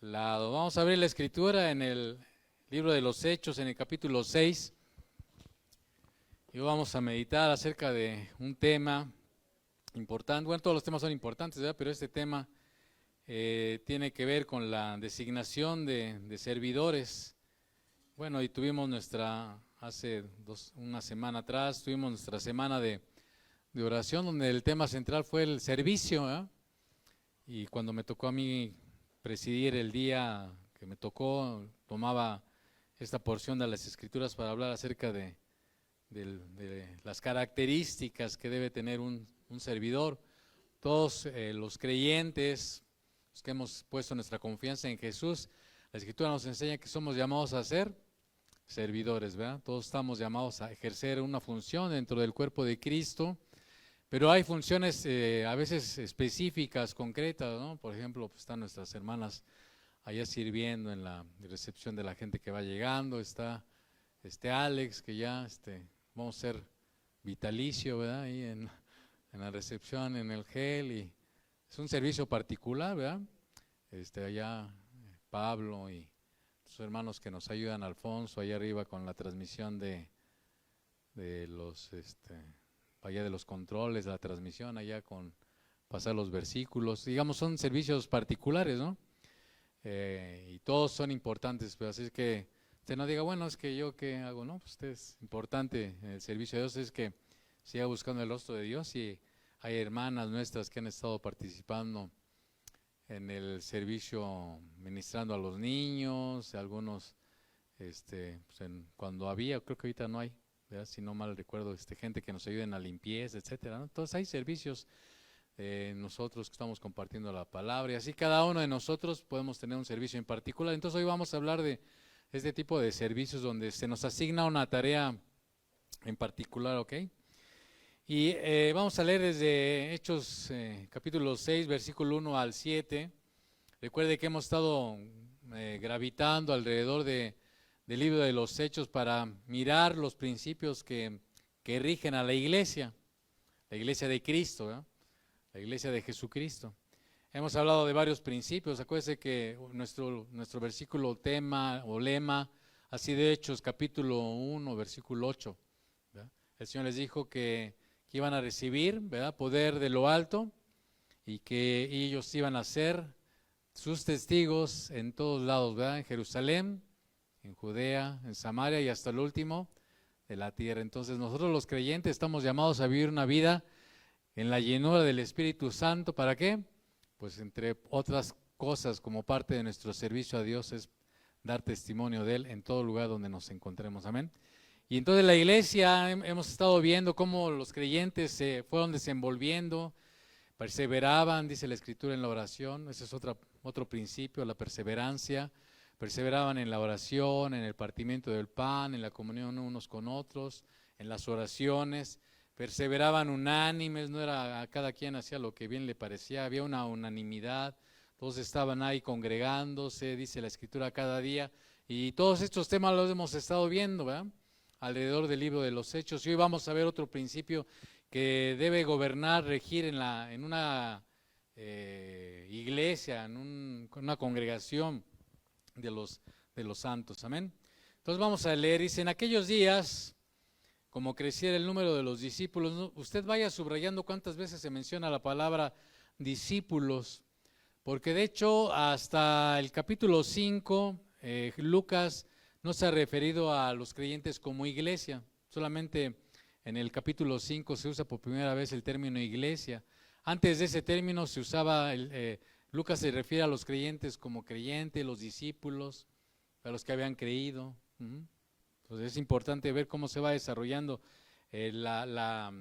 lado. Vamos a abrir la escritura en el libro de los Hechos, en el capítulo 6. Y vamos a meditar acerca de un tema importante. Bueno, todos los temas son importantes, ¿verdad? Pero este tema tiene que ver con la designación de servidores. Bueno, y tuvimos una semana atrás, tuvimos nuestra semana de oración, donde el tema central fue el servicio, ¿verdad? Y cuando me tocó a mí presidir el día que me tocó, tomaba esta porción de las Escrituras para hablar acerca de las características que debe tener un servidor. Todos los creyentes, los que hemos puesto nuestra confianza en Jesús, la Escritura nos enseña que somos llamados a ser servidores, ¿verdad? Todos estamos llamados a ejercer una función dentro del cuerpo de Cristo, pero hay funciones a veces específicas, concretas, ¿no? Por ejemplo, pues están nuestras hermanas allá sirviendo en la recepción de la gente que va llegando, está Alex, que ya vamos a ser vitalicio, ¿verdad? Ahí en la recepción, en el gel, y es un servicio particular, ¿verdad? Allá Pablo y sus hermanos que nos ayudan, Alfonso, allá arriba con la transmisión de los, allá de los controles, la transmisión, allá con pasar los versículos, digamos, son servicios particulares, ¿no? Y todos son importantes, pero así es que usted no diga, bueno, es que yo qué hago, ¿no? Pues usted es importante en el servicio de Dios, es que siga buscando el rostro de Dios, y hay hermanas nuestras que han estado participando en el servicio ministrando a los niños, algunos, pues cuando había, creo que ahorita no hay, ¿verdad? Si no mal recuerdo, gente que nos ayuda en la limpieza, etcétera, ¿no? Entonces hay servicios nosotros que estamos compartiendo la palabra, y así cada uno de nosotros podemos tener un servicio en particular. Entonces hoy vamos a hablar de este tipo de servicios donde se nos asigna una tarea en particular, ¿ok? Y vamos a leer desde Hechos capítulo 6, versículo 1 al 7. Recuerde que hemos estado gravitando alrededor del libro de los Hechos para mirar los principios que rigen a la iglesia de Cristo, ¿verdad? La iglesia de Jesucristo. Hemos hablado de varios principios. Acuérdense que nuestro versículo tema o lema ha sido Hechos capítulo 1, versículo 8. ¿Verdad? El Señor les dijo que iban a recibir, ¿verdad?, poder de lo alto, y que ellos iban a ser sus testigos en todos lados, ¿verdad? En Jerusalén, en Judea, en Samaria y hasta el último de la tierra. Entonces nosotros los creyentes estamos llamados a vivir una vida en la llenura del Espíritu Santo. ¿Para qué? Pues entre otras cosas, como parte de nuestro servicio a Dios, es dar testimonio de Él en todo lugar donde nos encontremos. Amén. Y entonces la iglesia, hemos estado viendo cómo los creyentes se fueron desenvolviendo, perseveraban, dice la Escritura, en la oración. Ese es otro principio, la perseverancia. Perseveraban en la oración, en el partimiento del pan, en la comunión unos con otros, en las oraciones. Perseveraban unánimes, no era cada quien hacía lo que bien le parecía, había una unanimidad, todos estaban ahí congregándose, dice la Escritura, cada día. Y todos estos temas los hemos estado viendo, ¿verdad?, alrededor del libro de los Hechos. Y hoy vamos a ver otro principio que debe gobernar, regir en una iglesia, en una congregación de los santos. Amén. Entonces vamos a leer, dice: en aquellos días, como creciera el número de los discípulos, ¿no? Usted vaya subrayando cuántas veces se menciona la palabra discípulos, porque de hecho hasta el capítulo 5, Lucas no se ha referido a los creyentes como iglesia. Solamente en el capítulo 5 se usa por primera vez el término iglesia. Antes de ese término se usaba, Lucas se refiere a los creyentes como creyentes, los discípulos, a los que habían creído. Entonces es importante ver cómo se va desarrollando la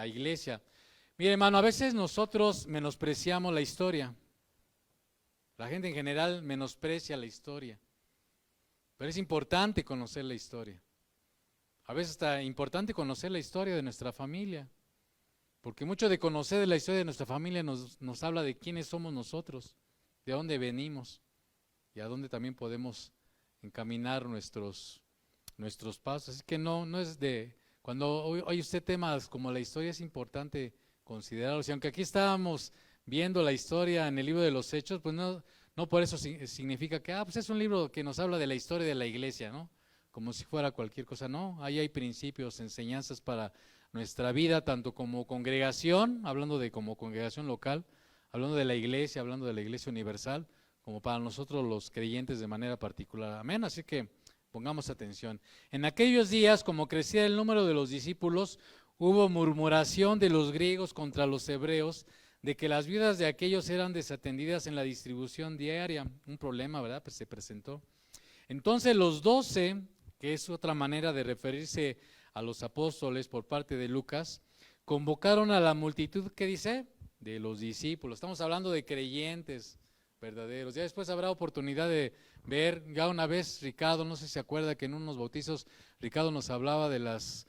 iglesia. Mire, hermano, a veces nosotros menospreciamos la historia. La gente en general menosprecia la historia. Pero es importante conocer la historia. A veces está importante conocer la historia de nuestra familia. Porque mucho de conocer la historia de nuestra familia nos habla de quiénes somos nosotros, de dónde venimos y a dónde también podemos encaminar nuestros pasos. Así que no es de, cuando oye usted temas como la historia, es importante considerarlos. Y aunque aquí estábamos viendo la historia en el libro de los Hechos, pues no No por eso significa que, pues es un libro que nos habla de la historia de la iglesia, ¿no? Como si fuera cualquier cosa, no. Ahí hay principios, enseñanzas para nuestra vida, tanto como congregación, hablando de como congregación local, hablando de la iglesia, hablando de la iglesia universal, como para nosotros los creyentes de manera particular. Amén, así que pongamos atención. En aquellos días, como crecía el número de los discípulos, hubo murmuración de los griegos contra los hebreos, de que las viudas de aquellos eran desatendidas en la distribución diaria. Un problema, ¿verdad? Pues se presentó. Entonces los 12, que es otra manera de referirse a los apóstoles por parte de Lucas, convocaron a la multitud, ¿qué dice? De los discípulos. Estamos hablando de creyentes verdaderos. Ya después habrá oportunidad de ver, ya una vez Ricardo, no sé si se acuerda que en unos bautizos Ricardo nos hablaba de las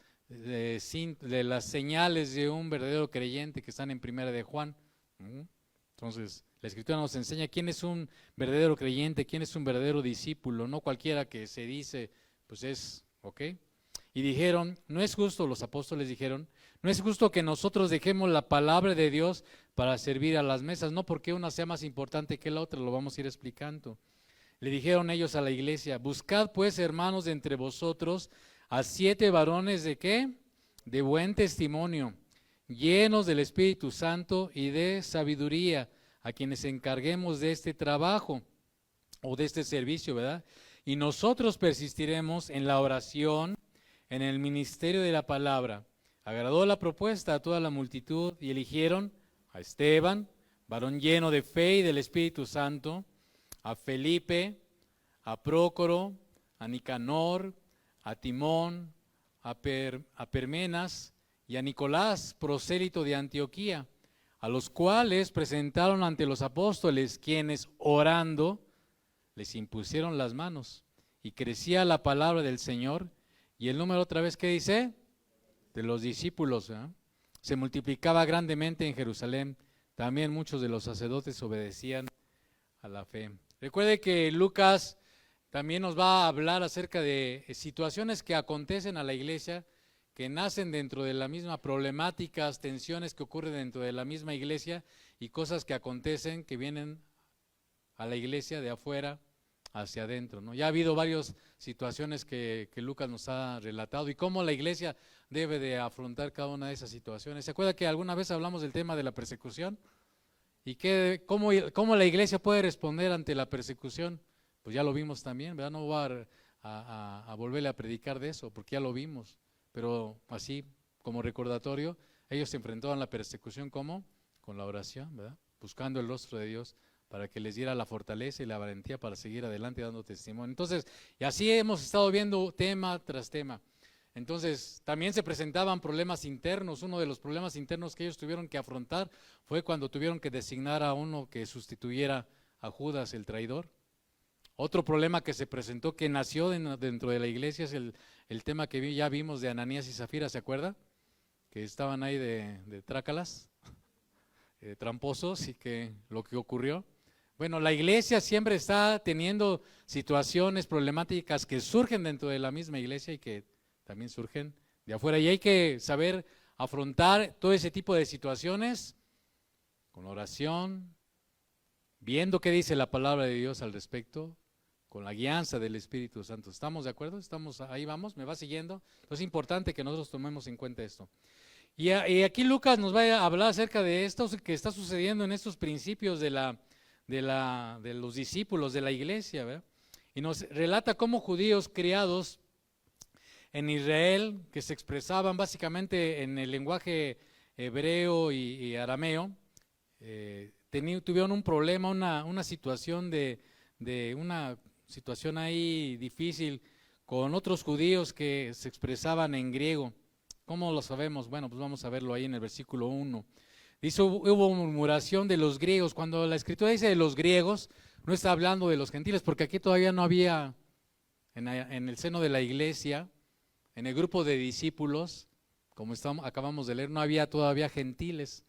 señales de un verdadero creyente que están en Primera de Juan. Entonces, la Escritura nos enseña quién es un verdadero creyente, quién es un verdadero discípulo, no cualquiera que se dice, pues es, ¿ok? Y dijeron, no es justo, los apóstoles dijeron, no es justo que nosotros dejemos la palabra de Dios para servir a las mesas, no porque una sea más importante que la otra, lo vamos a ir explicando. Le dijeron ellos a la iglesia, buscad pues, hermanos, de entre vosotros a 7 varones de ¿qué? De buen testimonio, llenos del Espíritu Santo y de sabiduría, a quienes encarguemos de este trabajo o de este servicio, ¿verdad? Y nosotros persistiremos en la oración, en el ministerio de la palabra. Agradó la propuesta a toda la multitud y eligieron a Esteban, varón lleno de fe y del Espíritu Santo, a Felipe, a Prócoro, a Nicanor, a Timón, a Permenas y a Nicolás, prosélito de Antioquía, a los cuales presentaron ante los apóstoles, quienes orando les impusieron las manos, y crecía la palabra del Señor. Y el número otra vez, ¿qué dice? De los discípulos, ¿eh? Se multiplicaba grandemente en Jerusalén. También muchos de los sacerdotes obedecían a la fe. Recuerde que Lucas también nos va a hablar acerca de situaciones que acontecen a la iglesia, que nacen dentro de la misma problemáticas, tensiones que ocurren dentro de la misma iglesia y cosas que acontecen que vienen a la iglesia de afuera hacia adentro, ¿no? Ya ha habido varias situaciones que Lucas nos ha relatado y cómo la iglesia debe de afrontar cada una de esas situaciones. ¿Se acuerda que alguna vez hablamos del tema de la persecución? ¿Y cómo la iglesia puede responder ante la persecución? Pues ya lo vimos también, ¿verdad? No voy a volverle a predicar de eso, porque ya lo vimos. Pero así, como recordatorio, ellos se enfrentaban a la persecución, ¿cómo? Con la oración, ¿verdad? Buscando el rostro de Dios para que les diera la fortaleza y la valentía para seguir adelante dando testimonio. Entonces, y así hemos estado viendo tema tras tema. Entonces, también se presentaban problemas internos. Uno de los problemas internos que ellos tuvieron que afrontar fue cuando tuvieron que designar a uno que sustituyera a Judas, el traidor. Otro problema que se presentó, que nació dentro de la iglesia, es el tema que ya vimos de Ananías y Zafira, ¿se acuerda? Que estaban ahí de trácalas, tramposos, y que lo que ocurrió. Bueno, la iglesia siempre está teniendo situaciones problemáticas que surgen dentro de la misma iglesia y que también surgen de afuera. Y hay que saber afrontar todo ese tipo de situaciones con oración, viendo qué dice la palabra de Dios al respecto, con la guianza del Espíritu Santo. ¿Estamos de acuerdo? Ahí vamos, ¿me va siguiendo? Entonces es importante que nosotros tomemos en cuenta esto. Y aquí Lucas nos va a hablar acerca de esto que está sucediendo en estos principios de los discípulos de la iglesia, ¿verdad? Y nos relata cómo judíos criados en Israel, que se expresaban básicamente en el lenguaje hebreo y arameo, tuvieron un problema, una situación una situación ahí difícil con otros judíos que se expresaban en griego. ¿Cómo lo sabemos? Bueno, pues vamos a verlo ahí en el versículo 1. Dice, hubo murmuración de los griegos. Cuando la Escritura dice de los griegos, no está hablando de los gentiles, porque aquí todavía no había, en el seno de la iglesia, en el grupo de discípulos, como acabamos de leer, no había todavía gentiles.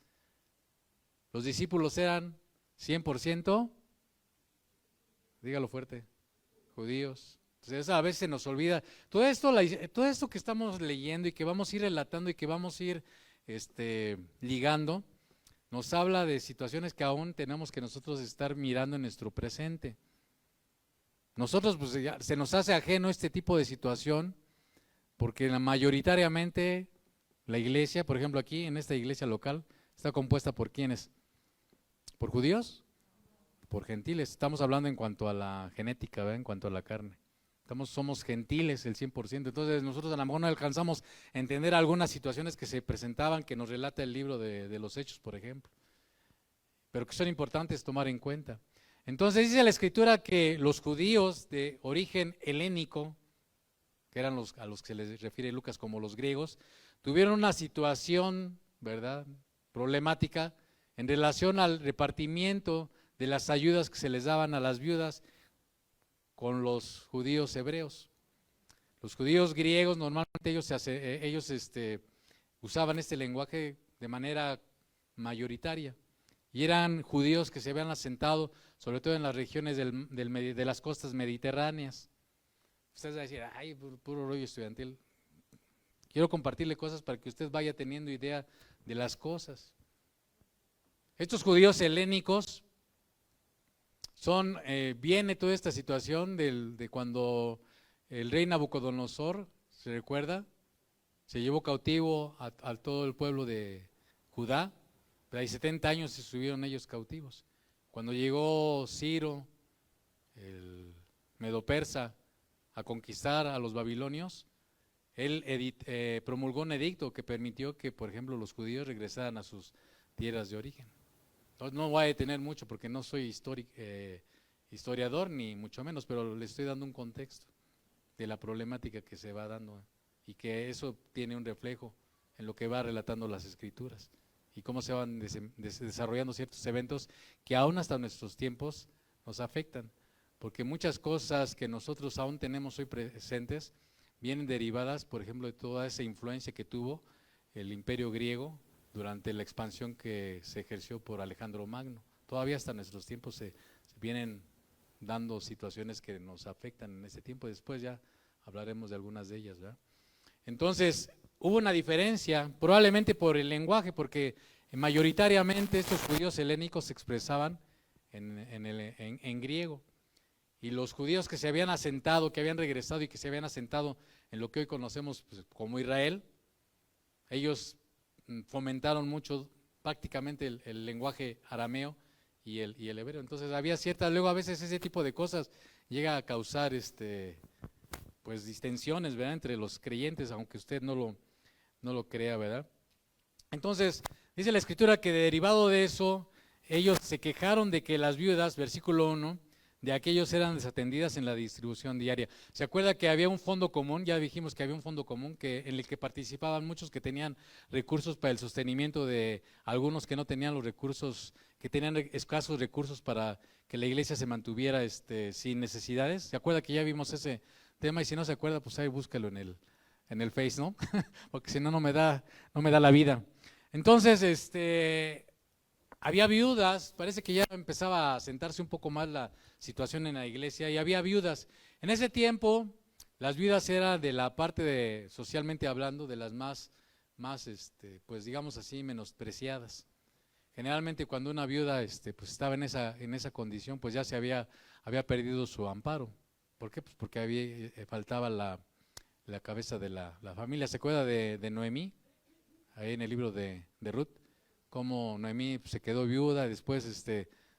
Los discípulos eran 100%, dígalo fuerte, judíos. Entonces a veces se nos olvida. Todo esto que estamos leyendo y que vamos a ir relatando y que vamos a ir ligando, nos habla de situaciones que aún tenemos que nosotros estar mirando en nuestro presente. Nosotros pues ya se nos hace ajeno este tipo de situación porque mayoritariamente la iglesia, por ejemplo aquí en esta iglesia local, está compuesta por ¿quiénes? ¿Por judíos? Por gentiles. Estamos hablando en cuanto a la genética, ¿verdad? En cuanto a la carne. Somos gentiles el 100%, entonces nosotros a lo mejor no alcanzamos a entender algunas situaciones que se presentaban, que nos relata el libro de los Hechos, por ejemplo, pero que son importantes tomar en cuenta. Entonces dice la Escritura que los judíos de origen helénico, que eran a los que se les refiere Lucas como los griegos, tuvieron una situación, ¿verdad?, problemática en relación al repartimiento de las ayudas que se les daban a las viudas con los judíos hebreos. Los judíos griegos normalmente ellos usaban este lenguaje de manera mayoritaria y eran judíos que se habían asentado sobre todo en las regiones de las costas mediterráneas. Ustedes van a decir, ay, puro rollo estudiantil. Quiero compartirle cosas para que usted vaya teniendo idea de las cosas. Estos judíos helénicos viene toda esta situación de cuando el rey Nabucodonosor, ¿se recuerda? Se llevó cautivo a todo el pueblo de Judá, pero hay 70 años se subieron ellos cautivos. Cuando llegó Ciro, el medo-persa, a conquistar a los babilonios, él promulgó un edicto que permitió que, por ejemplo, los judíos regresaran a sus tierras de origen. Entonces, no voy a detener mucho porque no soy historiador ni mucho menos, pero le estoy dando un contexto de la problemática que se va dando y que eso tiene un reflejo en lo que va relatando las Escrituras y cómo se van desarrollando ciertos eventos que aún hasta nuestros tiempos nos afectan, porque muchas cosas que nosotros aún tenemos hoy presentes vienen derivadas, por ejemplo, de toda esa influencia que tuvo el imperio griego durante la expansión que se ejerció por Alejandro Magno. Todavía hasta nuestros tiempos se vienen dando situaciones que nos afectan en ese tiempo, después ya hablaremos de algunas de ellas, ¿verdad? Entonces, hubo una diferencia, probablemente por el lenguaje, porque mayoritariamente estos judíos helénicos se expresaban en griego, y los judíos que se habían asentado, que habían regresado y que se habían asentado en lo que hoy conocemos pues, como Israel, ellos fomentaron mucho prácticamente el lenguaje arameo y el hebreo. Entonces había luego a veces ese tipo de cosas llega a causar pues distensiones, ¿verdad?, entre los creyentes, aunque usted no lo crea, ¿verdad? Entonces, dice la Escritura que derivado de eso, ellos se quejaron de que las viudas, versículo 1, de aquellos eran desatendidas en la distribución diaria. ¿Se acuerda que había un fondo común? Ya dijimos que había un fondo común en el que participaban muchos que tenían recursos para el sostenimiento de algunos que no tenían los recursos, que tenían escasos recursos para que la iglesia se mantuviera sin necesidades. ¿Se acuerda que ya vimos ese tema? Y si no se acuerda, pues ahí búscalo en el Face, ¿no? Porque si no, no me da la vida. Entonces, había viudas, parece que ya empezaba a sentarse un poco más la situación en la iglesia y había viudas. En ese tiempo, las viudas eran de la parte socialmente hablando, de las más pues digamos así, menospreciadas. Generalmente cuando una viuda pues estaba en esa condición, pues ya se había perdido su amparo. ¿Por qué? Pues porque faltaba la cabeza de la familia. ¿Se acuerda de Noemí? Ahí en el libro de Ruth. Cómo Noemí se quedó viuda, después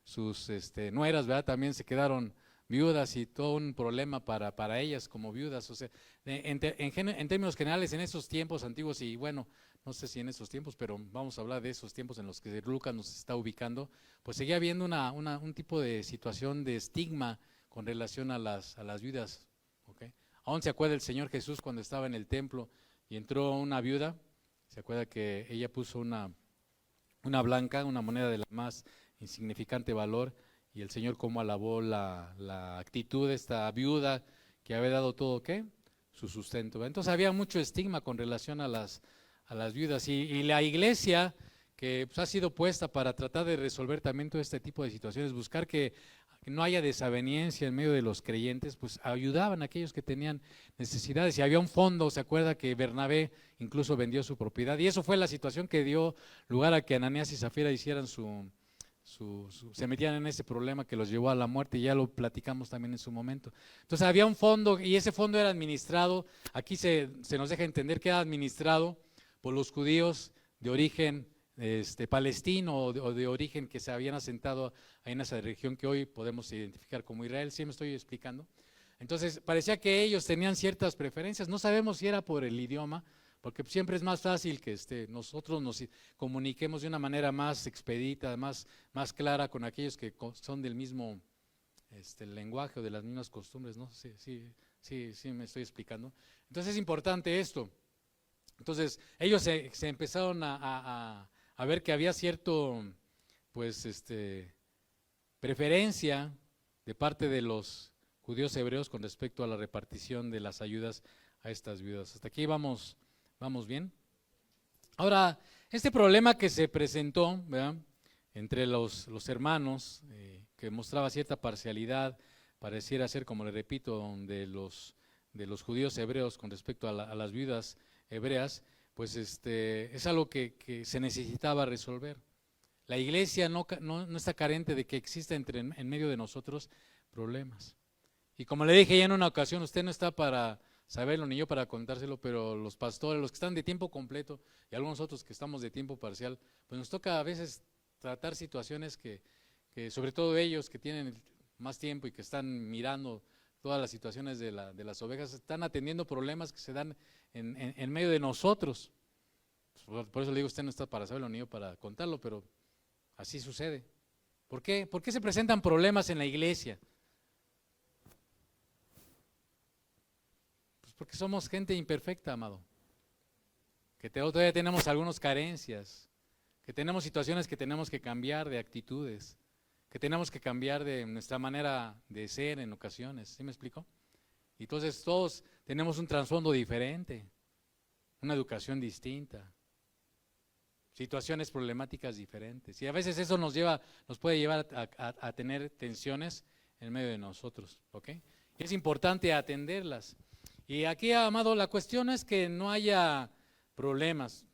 sus nueras, ¿verdad?, también se quedaron viudas y todo un problema para ellas como viudas. O sea, en términos generales, en esos tiempos antiguos, y bueno, no sé si en esos tiempos, pero vamos a hablar de esos tiempos en los que Lucas nos está ubicando, pues seguía habiendo un tipo de situación de estigma con relación a las viudas. ¿Okay? Aún se acuerda el Señor Jesús cuando estaba en el templo y entró una viuda, se acuerda que ella puso una blanca, una moneda de la más insignificante valor, y el Señor cómo alabó la actitud de esta viuda que había dado todo, ¿qué? Su sustento. Entonces había mucho estigma con relación a las viudas, y la iglesia que pues, ha sido puesta para tratar de resolver también todo este tipo de situaciones, buscar que que no haya desaveniencia en medio de los creyentes, pues ayudaban a aquellos que tenían necesidades. Y había un fondo, ¿se acuerda que Bernabé incluso vendió su propiedad? Y eso fue la situación que dio lugar a que Ananías y Zafira hicieran se metían en ese problema que los llevó a la muerte, y ya lo platicamos también en su momento. Entonces había un fondo, y ese fondo era administrado, aquí se nos deja entender que era administrado por los judíos de origen palestino o de origen que se habían asentado ahí en esa región que hoy podemos identificar como Israel. ¿Sí me estoy explicando? Entonces parecía que ellos tenían ciertas preferencias, no sabemos si era por el idioma, porque siempre es más fácil que nosotros nos comuniquemos de una manera más expedita, más clara con aquellos que son del mismo lenguaje o de las mismas costumbres, ¿no? Sí, me estoy explicando. Entonces es importante esto. Entonces ellos se empezaron a ver que había cierto, pues, preferencia de parte de los judíos hebreos con respecto a la repartición de las ayudas a estas viudas. Hasta aquí vamos bien. Ahora, este problema que se presentó, ¿verdad?, entre los hermanos, que mostraba cierta parcialidad, pareciera ser, como le repito, de los judíos hebreos con respecto a las viudas hebreas, pues es algo que se necesitaba resolver. La iglesia no está carente de que exista en medio de nosotros problemas. Y como le dije ya en una ocasión, usted no está para saberlo ni yo para contárselo, pero los pastores, los que están de tiempo completo y algunos otros que estamos de tiempo parcial, pues nos toca a veces tratar situaciones que sobre todo ellos que tienen más tiempo y que están mirando todas las situaciones de las ovejas, están atendiendo problemas que se dan en medio de nosotros. Por eso le digo, usted no está para saberlo ni yo para contarlo, pero así sucede. ¿Por qué? ¿Por qué se presentan problemas en la iglesia? Pues porque somos gente imperfecta, amado. Que todavía tenemos algunas carencias, que tenemos situaciones que tenemos que cambiar de actitudes, que tenemos que cambiar de nuestra manera de ser en ocasiones. ¿Sí me explico? Y entonces todos tenemos un trasfondo diferente, una educación distinta, situaciones problemáticas diferentes. Y a veces eso nos puede llevar a tener tensiones en medio de nosotros, ¿ok? Y es importante atenderlas. Y aquí, amado, la cuestión es que no haya problemas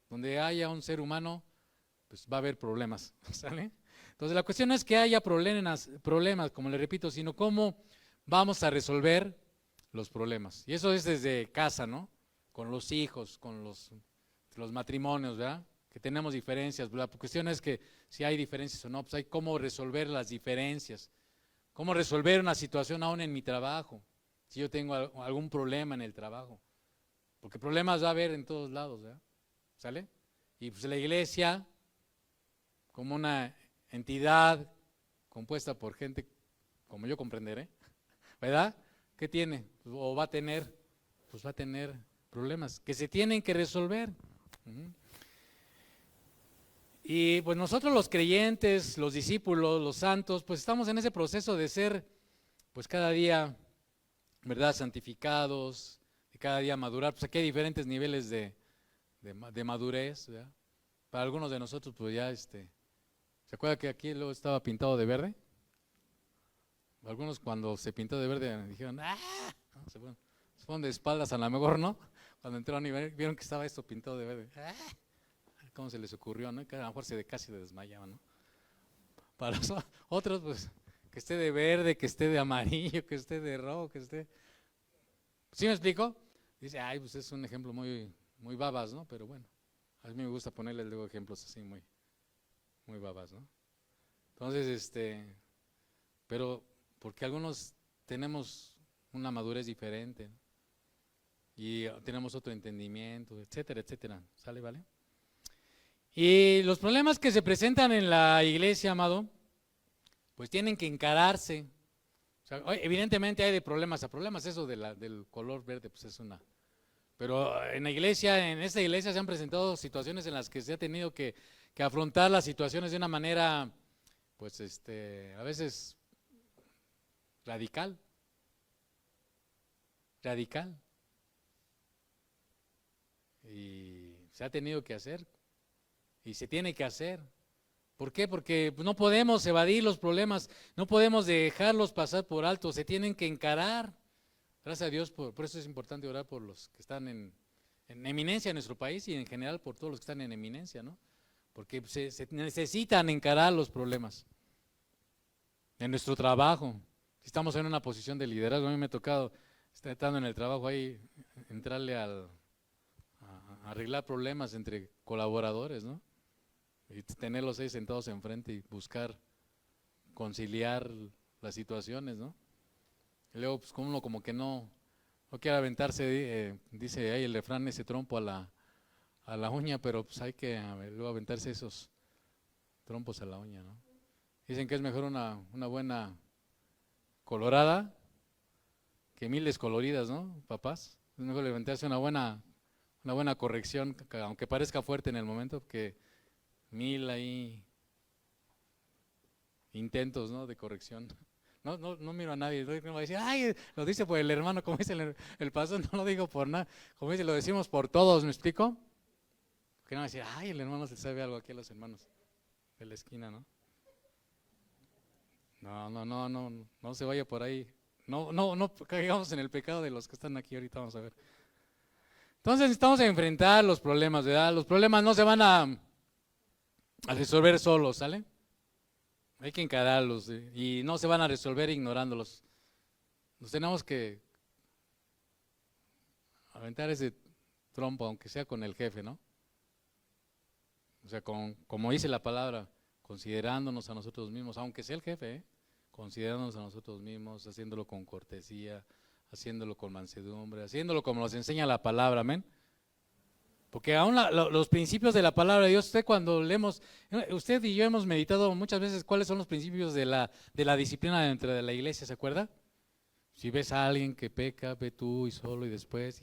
donde haya un ser humano, pues va a haber problemas, ¿sale? Entonces la cuestión no es que haya problemas, como le repito, sino cómo vamos a resolver los problemas. Y eso es desde casa, ¿no? Con los hijos, con los matrimonios, ¿verdad? Que tenemos diferencias. La cuestión es que si hay diferencias o no, pues hay cómo resolver las diferencias. Cómo resolver una situación aún en mi trabajo, si yo tengo algún problema en el trabajo. Porque problemas va a haber en todos lados, ¿verdad? ¿Sale? Y pues la iglesia, como una entidad compuesta por gente, como yo comprenderé, ¿verdad? ¿Qué tiene? O va a tener, pues va a tener problemas que se tienen que resolver. Y pues nosotros los creyentes, los discípulos, los santos, pues estamos en ese proceso de ser, pues cada día, ¿verdad?, santificados, de cada día madurar. Pues aquí hay diferentes niveles de madurez, ¿verdad? Para algunos de nosotros, pues ya ¿se acuerda que aquí luego estaba pintado de verde? Algunos cuando se pintó de verde dijeron, ¡ah! Se fueron de espaldas a lo mejor, ¿no? Cuando entraron y vieron que estaba esto pintado de verde. ¡Ah! ¿Cómo se les ocurrió, no? Que a lo mejor casi se desmayaban, ¿no? Para los otros, pues, que esté de verde, que esté de amarillo, que esté de rojo, que esté... ¿Sí me explico? Dice, ay, pues es un ejemplo muy babas, ¿no? Pero bueno, a mí me gusta ponerle luego ejemplos así muy babas, ¿no? Entonces, pero porque algunos tenemos una madurez diferente, ¿no? Y tenemos otro entendimiento, etcétera, etcétera. ¿Sale, vale? Y los problemas que se presentan en la iglesia, amado, pues tienen que encararse. O sea, evidentemente hay de problemas a problemas, eso del color verde, pues es una. Pero en esta iglesia se han presentado situaciones en las que se ha tenido que afrontar las situaciones de una manera, pues a veces radical. Y se ha tenido que hacer. Y se tiene que hacer. ¿Por qué? Porque no podemos evadir los problemas, no podemos dejarlos pasar por alto, se tienen que encarar. Gracias a Dios, por eso es importante orar por los que están en eminencia en nuestro país y en general por todos los que están en eminencia, ¿no? Porque se necesitan encarar los problemas. En nuestro trabajo, si estamos en una posición de liderazgo, a mí me ha tocado, estando en el trabajo ahí, entrarle a arreglar problemas entre colaboradores, ¿no? Y tenerlos ahí sentados enfrente y buscar conciliar las situaciones, ¿no? Y luego, pues uno como que no quiere aventarse, dice ahí el refrán, ese trompo a la uña, pero pues hay que luego aventarse esos trompos a la uña, ¿no? Dicen que es mejor una buena colorada que mil descoloridas, ¿no, papás? Es mejor aventarse una buena corrección, aunque parezca fuerte en el momento, que mil ahí intentos, ¿no?, de corrección. No miro a nadie, no va a decir, ay, lo dice por el hermano, como dice el pastor, no lo digo por nada, como dice, lo decimos por todos, ¿me explico? Que no va a decir, ay, el hermano se sabe algo aquí a los hermanos de la esquina, ¿no? No se vaya por ahí, no caigamos en el pecado de los que están aquí ahorita, vamos a ver. Entonces necesitamos enfrentar los problemas, ¿verdad? Los problemas no se van a resolver solos, ¿sale? Hay que encararlos y no se van a resolver ignorándolos. Nos tenemos que aventar ese trompo, aunque sea con el jefe, ¿no? O sea, como dice la palabra, considerándonos a nosotros mismos, aunque sea el jefe, considerándonos a nosotros mismos, haciéndolo con cortesía, haciéndolo con mansedumbre, haciéndolo como nos enseña la palabra, amén. Porque aún los principios de la palabra de Dios, usted cuando leemos, usted y yo hemos meditado muchas veces cuáles son los principios de la disciplina dentro de la iglesia, ¿se acuerda? Si ves a alguien que peca, ve tú y solo y después,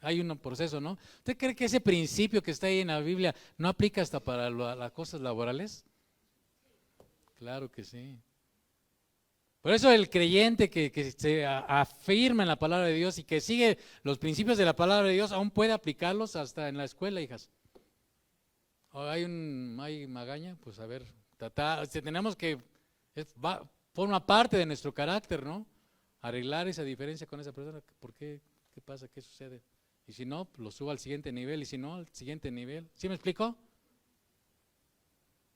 hay un proceso, ¿no? ¿Usted cree que ese principio que está ahí en la Biblia no aplica hasta para las cosas laborales? Claro que sí. Por eso el creyente que se afirma en la palabra de Dios y que sigue los principios de la palabra de Dios aún puede aplicarlos hasta en la escuela, hijas. ¿O hay magaña? Pues a ver, tenemos que, forma parte de nuestro carácter, ¿no? Arreglar esa diferencia con esa persona. ¿Por qué? ¿Qué pasa? ¿Qué sucede? Y si no, lo subo al siguiente nivel, y si no, al siguiente nivel. ¿Sí me explico?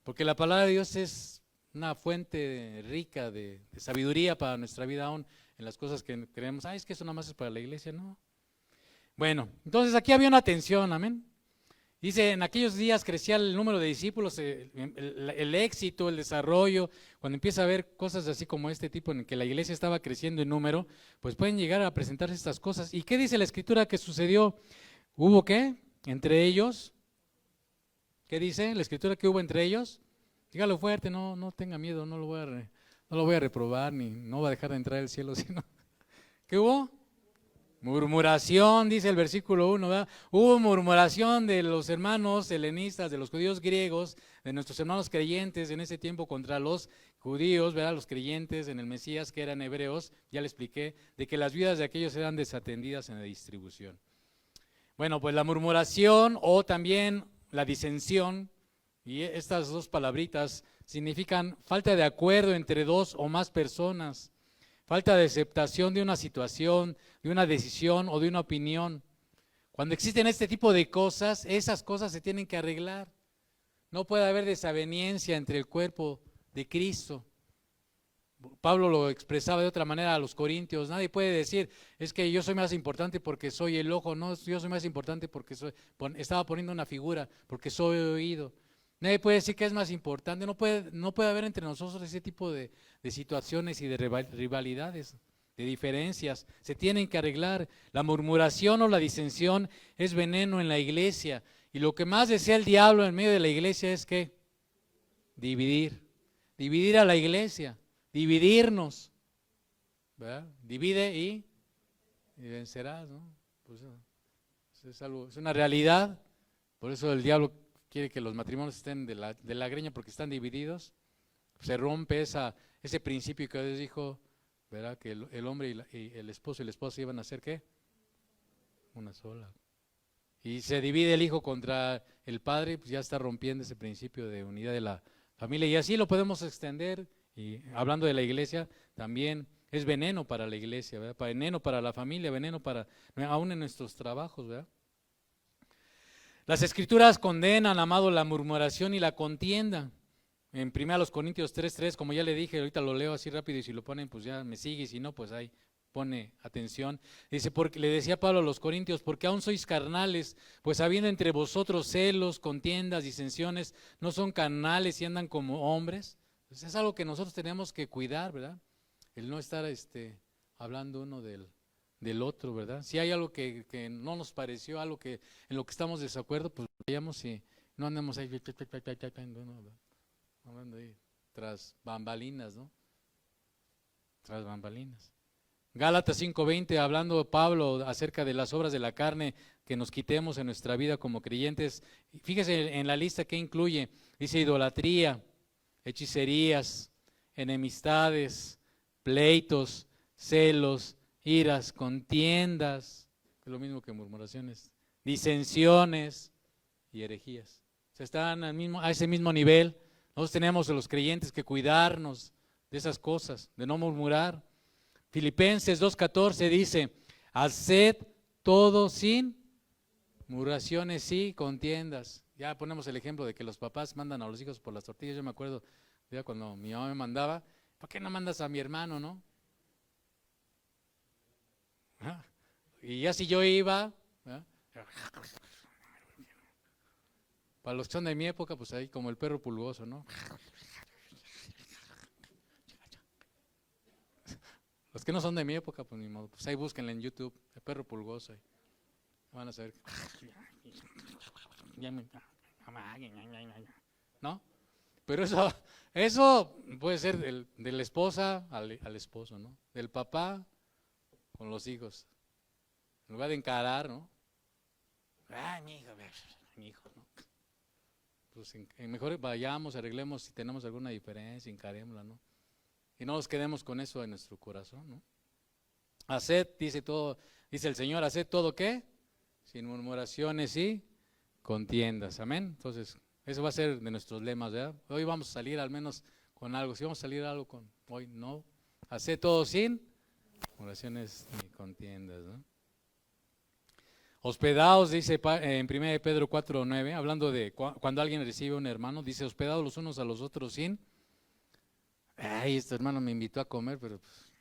Porque la palabra de Dios es una fuente rica de sabiduría para nuestra vida aún en las cosas que creemos, es que eso nada más es para la iglesia, no. Bueno, entonces aquí había una tensión, amén. Dice, en aquellos días crecía el número de discípulos, el éxito, el desarrollo, cuando empieza a haber cosas así como este tipo en el que la iglesia estaba creciendo en número, pues pueden llegar a presentarse estas cosas. ¿Y qué dice la escritura que sucedió? ¿Hubo qué? Entre ellos. ¿Qué dice la escritura que hubo entre ellos? Dígalo fuerte, no tenga miedo, no lo voy a reprobar, ni no va a dejar de entrar al cielo, sino. ¿Qué hubo? Murmuración, dice el versículo 1, ¿verdad? Hubo murmuración de los hermanos helenistas, de los judíos griegos, de nuestros hermanos creyentes en ese tiempo contra los judíos, ¿verdad? Los creyentes en el Mesías que eran hebreos, ya le expliqué, de que las vidas de aquellos eran desatendidas en la distribución. Bueno, pues la murmuración o también la disensión, y estas dos palabritas significan falta de acuerdo entre dos o más personas, falta de aceptación de una situación, de una decisión o de una opinión. Cuando existen este tipo de cosas, esas cosas se tienen que arreglar. No puede haber desaveniencia entre el cuerpo de Cristo. Pablo lo expresaba de otra manera a los corintios. Nadie puede decir, es que yo soy más importante porque soy el ojo. No, yo soy más importante porque estaba poniendo una figura, porque soy oído. Nadie puede decir que es más importante. No puede haber entre nosotros ese tipo de situaciones y de rivalidades, de diferencias. Se tienen que arreglar. La murmuración o la disensión es veneno en la iglesia. Y lo que más desea el diablo en medio de la iglesia es que dividir a la iglesia, dividirnos, ¿verdad? Divide y vencerás, ¿no? Pues es una realidad. Por eso el diablo quiere que los matrimonios estén de la greña porque están divididos. Se rompe ese principio que Dios dijo, ¿verdad? Que el hombre y el esposo y la esposa iban a ser ¿qué? Una sola. Y se divide el hijo contra el padre, pues ya está rompiendo ese principio de unidad Familia, y así lo podemos extender, y hablando de la iglesia, también es veneno para la iglesia, ¿verdad? Veneno para la familia, veneno para, aún en nuestros trabajos, ¿verdad? Las escrituras condenan, amado, la murmuración y la contienda. En 1 Corintios 3:3, como ya le dije, ahorita lo leo así rápido y si lo ponen, pues ya me sigue, y si no, pues ahí pone atención. Dice, porque le decía Pablo a los corintios, porque aún sois carnales, pues habiendo entre vosotros celos, contiendas, disensiones, no son carnales y andan como hombres. Pues es algo que nosotros tenemos que cuidar, ¿verdad? El no estar hablando uno del otro, ¿verdad? Si hay algo que no nos pareció, algo que en lo que estamos de desacuerdo, pues vayamos y no andemos ahí, hablando ahí tras bambalinas, ¿no? Tras bambalinas. Gálatas 5:20, hablando Pablo acerca de las obras de la carne que nos quitemos en nuestra vida como creyentes. Fíjese en la lista que incluye, dice idolatría, hechicerías, enemistades, pleitos, celos, iras, contiendas, que es lo mismo que murmuraciones, disensiones y herejías. Se están a ese mismo nivel. Nosotros tenemos los creyentes que cuidarnos de esas cosas, de no murmurar. Filipenses 2:14 dice, haced todo sin murmuraciones y contiendas. Ya ponemos el ejemplo de que los papás mandan a los hijos por las tortillas. Yo me acuerdo ya cuando mi mamá me mandaba, ¿por qué no mandas a mi hermano, no? ¿Ah? Y ya si yo iba, ¿ah? Para los que son de mi época, pues ahí como el perro pulgoso, ¿no? Los que no son de mi época, pues ni modo, pues ahí búsquenle en YouTube, el perro pulgoso, ahí. Van a saber. ¿No? Pero eso puede ser de la esposa al esposo, ¿no? Del papá con los hijos. En lugar de encarar, ¿no? Ay, mi hijo, ¿no? Pues mejor vayamos, arreglemos si tenemos alguna diferencia, encarémosla, ¿no? Y no nos quedemos con eso en nuestro corazón, ¿no? Haced, dice el Señor, haced todo ¿qué? Sin murmuraciones y contiendas, amén. Entonces, eso va a ser de nuestros lemas, ¿verdad? Hoy vamos a salir al menos con algo. Si vamos a salir algo con hoy, no. Haced todo sin murmuraciones ni contiendas, ¿no? Hospedaos, dice en 1 Pedro 4:9, hablando de cuando alguien recibe a un hermano, dice hospedaos los unos a los otros sin, ay, este hermano me invitó a comer, pero pues,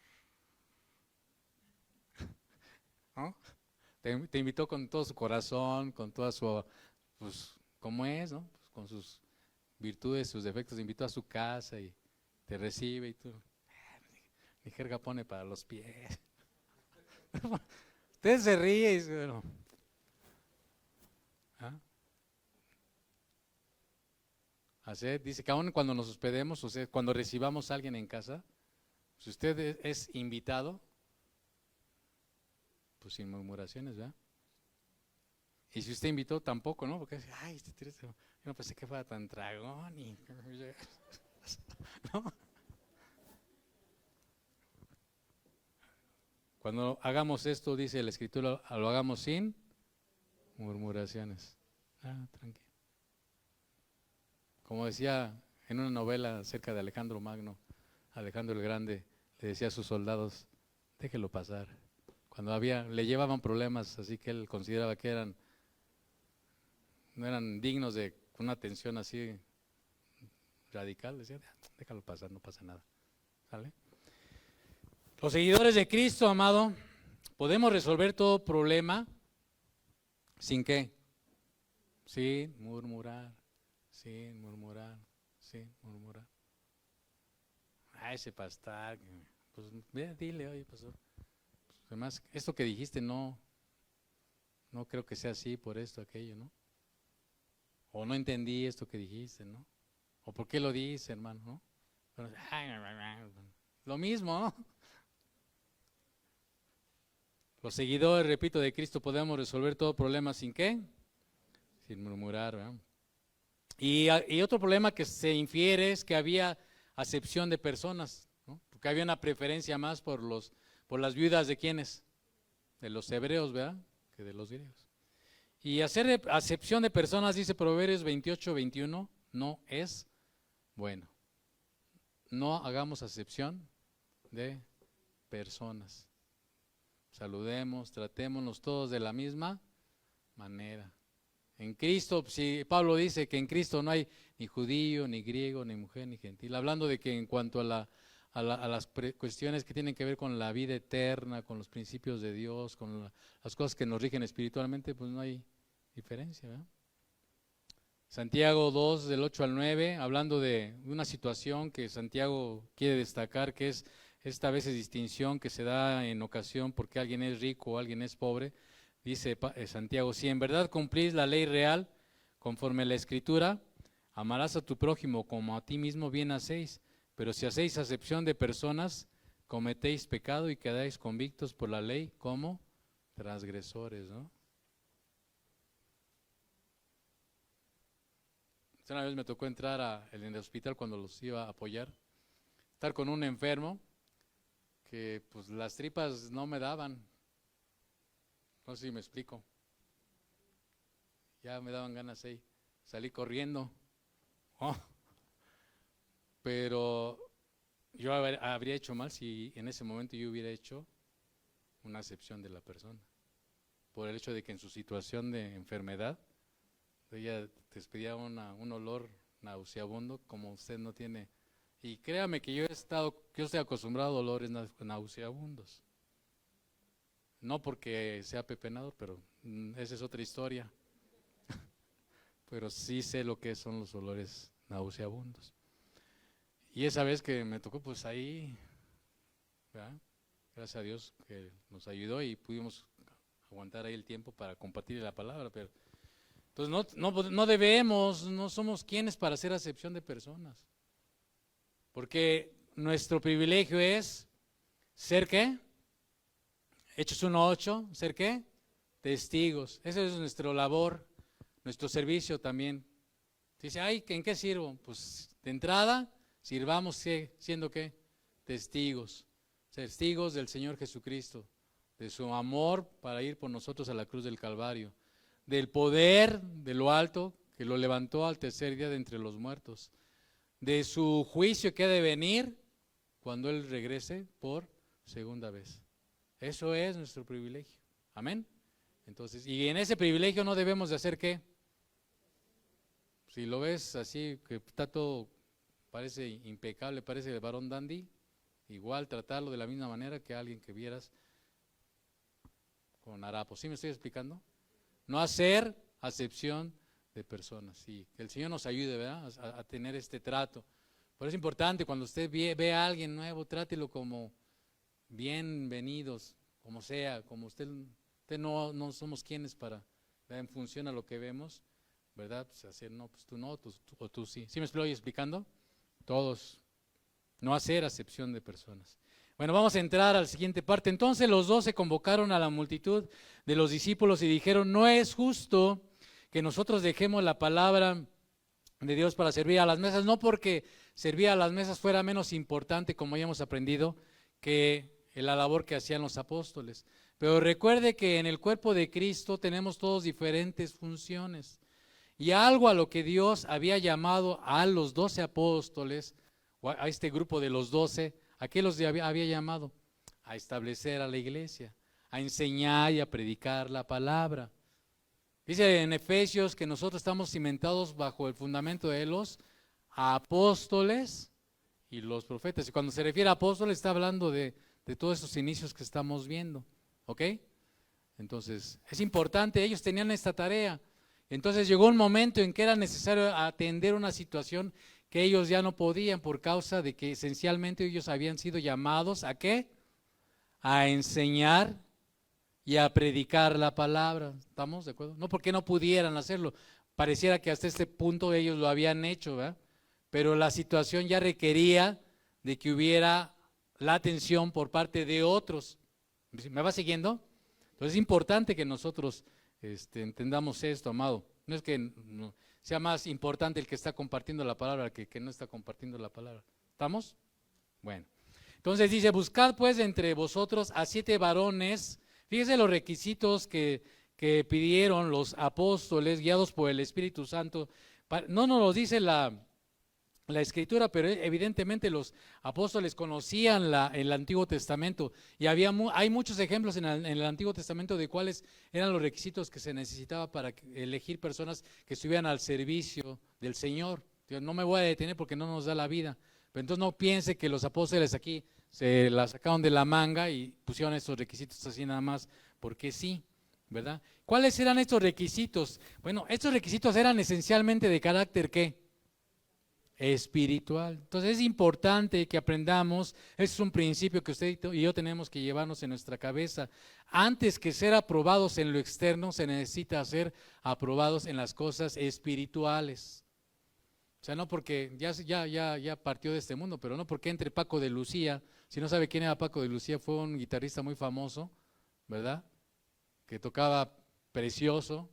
¿no? Te invitó con todo su corazón, con toda su, pues, como es, ¿no? Pues, con sus virtudes, sus defectos, te invitó a su casa y te recibe y tú, mi jerga pone para los pies. Usted se ríe y dice, bueno, ¿ah? Dice que aún cuando nos hospedemos, o sea, cuando recibamos a alguien en casa, si usted es invitado, pues sin murmuraciones, ¿verdad? Y si usted invitó, tampoco, ¿no? Porque, ay, yo no pensé que fuera tan dragón y ¿no? Cuando hagamos esto, dice la Escritura, lo hagamos sin murmuraciones. Tranquilo. Como decía en una novela acerca de Alejandro Magno, Alejandro el Grande le decía a sus soldados, déjelo pasar. Cuando le llevaban problemas, así que él consideraba que no eran dignos de una atención así radical, decía, déjalo pasar, no pasa nada. ¿Sale? Los seguidores de Cristo, amado, podemos resolver todo problema sin qué, sin murmurar, sin murmurar, sin murmurar. Ese pastor, pues dile, oye, pastor, pues, además, esto que dijiste no creo que sea así por esto, aquello, ¿no? O no entendí esto que dijiste, ¿no? O por qué lo dice, hermano, ¿no? Pero, lo mismo, ¿no? Los seguidores, repito, de Cristo podemos resolver todo problema sin qué, sin murmurar, ¿verdad? Y otro problema que se infiere es que había acepción de personas, ¿no? Porque había una preferencia más por las viudas de quienes, de los hebreos, ¿verdad? Que de los griegos. Y hacer acepción de personas, dice Proverbios 28:21, no es Bueno, no hagamos acepción de personas. Saludemos, tratémonos todos de la misma manera. En Cristo, si Pablo dice que en Cristo no hay ni judío, ni griego, ni mujer, ni gentil, hablando de que en cuanto a las cuestiones que tienen que ver con la vida eterna, con los principios de Dios, con las cosas que nos rigen espiritualmente, pues no hay diferencia, ¿verdad? Santiago 2, del 8 al 9, hablando de una situación que Santiago quiere destacar, que es esta a veces distinción que se da en ocasión porque alguien es rico o alguien es pobre. Dice Santiago, si en verdad cumplís la ley real, conforme a la Escritura, amarás a tu prójimo como a ti mismo, bien hacéis, pero si hacéis acepción de personas, cometéis pecado y quedáis convictos por la ley como transgresores, ¿no? Una vez me tocó entrar en el hospital cuando los iba a apoyar, estar con un enfermo que pues las tripas no me daban. No sé si me explico. Ya me daban ganas ahí. Salí corriendo. Oh. Pero yo habría hecho mal si en ese momento yo hubiera hecho una acepción de la persona. Por el hecho de que en su situación de enfermedad, ella despedía un olor nauseabundo como usted no tiene. Y créame que yo estoy acostumbrado a olores nauseabundos. No porque sea pepenador, pero esa es otra historia. Pero sí sé lo que son los olores nauseabundos. Y esa vez que me tocó, pues ahí, ¿verdad? Gracias a Dios que nos ayudó y pudimos aguantar ahí el tiempo para compartir la palabra. Pero entonces no debemos, no somos quienes para hacer acepción de personas. Porque nuestro privilegio es ser ¿qué? Hechos 1:8, ¿ser qué? Testigos. Esa es nuestra labor, nuestro servicio también. Dice, ay, ¿en qué sirvo? Pues de entrada, sirvamos siendo ¿qué? Testigos. Testigos del Señor Jesucristo, de su amor para ir por nosotros a la cruz del Calvario, del poder de lo alto que lo levantó al tercer día de entre los muertos, de su juicio que ha de venir cuando Él regrese por segunda vez. Eso es nuestro privilegio. Amén. Entonces, y en ese privilegio no debemos de hacer ¿qué? Si lo ves así, que está todo, parece impecable, parece el varón dandy, igual tratarlo de la misma manera que alguien que vieras con harapos. ¿Sí me estoy explicando? No hacer acepción de personas. Y que el Señor nos ayude, ¿verdad? A tener este trato. Por eso es importante, cuando usted ve a alguien nuevo, trátelo como bienvenidos, como sea, como usted no somos quienes para, ¿verdad? En función a lo que vemos, ¿verdad? Pues hacer, no, pues tú no, o tú sí. ¿Sí me estoy explicando? Todos. No hacer acepción de personas. Bueno, vamos a entrar a la siguiente parte. Entonces los 12 convocaron a la multitud de los discípulos y dijeron, no es justo que nosotros dejemos la palabra de Dios para servir a las mesas, no porque servir a las mesas fuera menos importante, como ya hemos aprendido, que la labor que hacían los apóstoles. Pero recuerde que en el cuerpo de Cristo tenemos todos diferentes funciones. Y algo a lo que Dios había llamado a los 12 apóstoles, o a este grupo de los 12, ¿a qué los había llamado? A establecer a la iglesia, a enseñar y a predicar la palabra. Dice en Efesios que nosotros estamos cimentados bajo el fundamento de los apóstoles y los profetas. Y cuando se refiere a apóstoles está hablando de todos esos inicios que estamos viendo. ¿Ok? Entonces, es importante, ellos tenían esta tarea. Entonces llegó un momento en que era necesario atender una situación que ellos ya no podían por causa de que esencialmente ellos habían sido llamados ¿a qué? A enseñar y a predicar la palabra. ¿Estamos de acuerdo? No porque no pudieran hacerlo, pareciera que hasta este punto ellos lo habían hecho, ¿verdad? Pero la situación ya requería de que hubiera la atención por parte de otros. ¿Me va siguiendo? Entonces es importante que nosotros entendamos esto, amado. No es que sea más importante el que está compartiendo la palabra que el que no está compartiendo la palabra. ¿Estamos? Bueno. Entonces dice, buscad pues entre vosotros a 7 varones. Fíjese los requisitos que pidieron los apóstoles guiados por el Espíritu Santo. No nos lo dice la la Escritura, pero evidentemente los apóstoles conocían el Antiguo Testamento y hay muchos ejemplos en el Antiguo Testamento de cuáles eran los requisitos que se necesitaba para elegir personas que estuvieran al servicio del Señor. No me voy a detener porque no nos da la vida, pero entonces no piense que los apóstoles aquí se la sacaron de la manga y pusieron estos requisitos así nada más porque sí, ¿verdad? ¿Cuáles eran estos requisitos? Bueno, estos requisitos eran esencialmente de carácter ¿qué? Espiritual. Entonces es importante que aprendamos, es un principio que usted y yo tenemos que llevarnos en nuestra cabeza. Antes que ser aprobados en lo externo, se necesita ser aprobados en las cosas espirituales. O sea, no porque ya partió de este mundo, pero no porque entre Paco de Lucía. Si no sabe quién era Paco de Lucía, fue un guitarrista muy famoso, ¿verdad? Que tocaba precioso,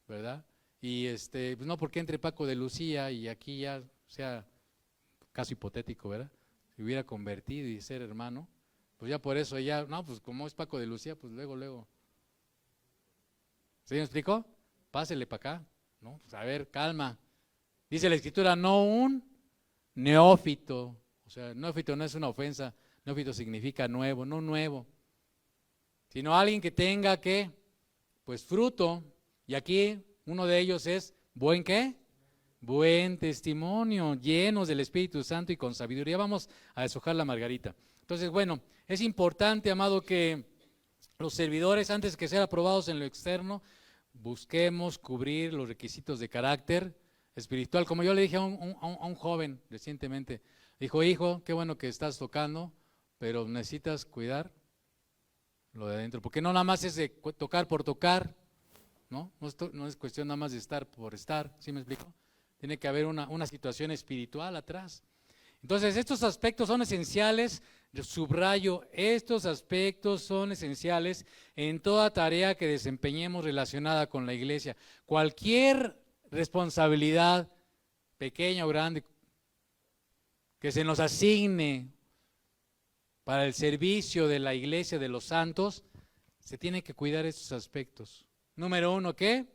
¿verdad? Y pues no porque entre Paco de Lucía y aquí ya sea caso hipotético, ¿verdad? Se hubiera convertido y ser hermano, pues ya por eso ya, no, pues como es Paco de Lucía, pues luego. ¿Sí me explicó? Pásele para acá, ¿no? Pues a ver, calma. Dice la Escritura, no un neófito, o sea, neófito no es una ofensa, neófito significa nuevo, no nuevo, sino alguien que tenga ¿qué? Pues fruto, y aquí uno de ellos es, ¿buen qué? Buen testimonio, llenos del Espíritu Santo y con sabiduría. Vamos a deshojar la margarita. Entonces, bueno, es importante, amado, que los servidores, antes que ser aprobados en lo externo, busquemos cubrir los requisitos de carácter espiritual. Como yo le dije a un joven recientemente, dijo, hijo, qué bueno que estás tocando, pero necesitas cuidar lo de adentro, porque no nada más es de tocar por tocar, ¿no? No es cuestión nada más de estar por estar, ¿sí me explico? Tiene que haber una situación espiritual atrás. Entonces, estos aspectos son esenciales, subrayo, estos aspectos son esenciales en toda tarea que desempeñemos relacionada con la iglesia. Cualquier responsabilidad, pequeña o grande, que se nos asigne para el servicio de la iglesia de los santos, se tiene que cuidar estos aspectos. Número uno, ¿qué?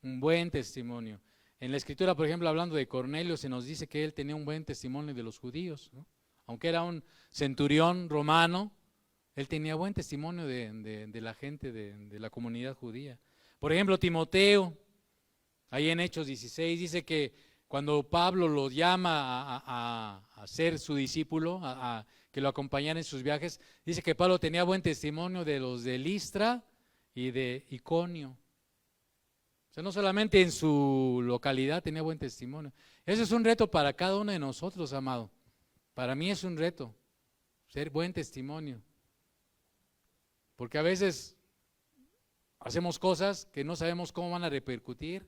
Un buen testimonio. En la Escritura, por ejemplo, hablando de Cornelio, se nos dice que él tenía un buen testimonio de los judíos, ¿no? Aunque era un centurión romano, él tenía buen testimonio de la gente de la comunidad judía. Por ejemplo, Timoteo, ahí en Hechos 16, dice que cuando Pablo lo llama a ser su discípulo, a que lo acompañara en sus viajes, dice que Pablo tenía buen testimonio de los de Listra y de Iconio. O sea, no solamente en su localidad tenía buen testimonio. Ese es un reto para cada uno de nosotros, amado. Para mí es un reto, ser buen testimonio. Porque a veces hacemos cosas que no sabemos cómo van a repercutir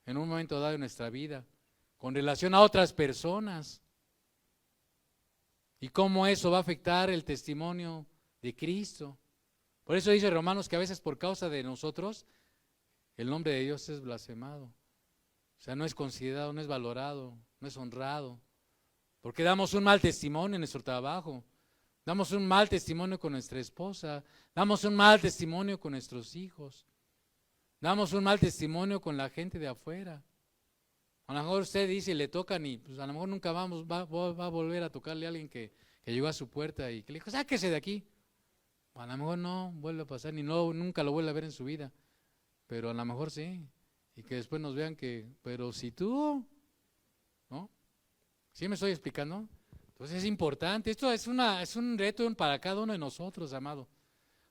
en un momento dado en nuestra vida, con relación a otras personas. Y cómo eso va a afectar el testimonio de Cristo. Por eso dice Romanos que a veces por causa de nosotros, el nombre de Dios es blasfemado. O sea, no es considerado, no es valorado, no es honrado. Porque damos un mal testimonio en nuestro trabajo. Damos un mal testimonio con nuestra esposa. Damos un mal testimonio con nuestros hijos. Damos un mal testimonio con la gente de afuera. A lo mejor usted dice y le tocan y pues a lo mejor nunca va a volver a tocarle a alguien que llegó a su puerta y que le dijo, sáquese de aquí. A lo mejor no vuelve a pasar ni nunca lo vuelve a ver en su vida. Pero a lo mejor sí, y que después nos vean que, pero si tú, ¿no? ¿Sí me estoy explicando? Entonces es importante, esto es un reto para cada uno de nosotros, amado,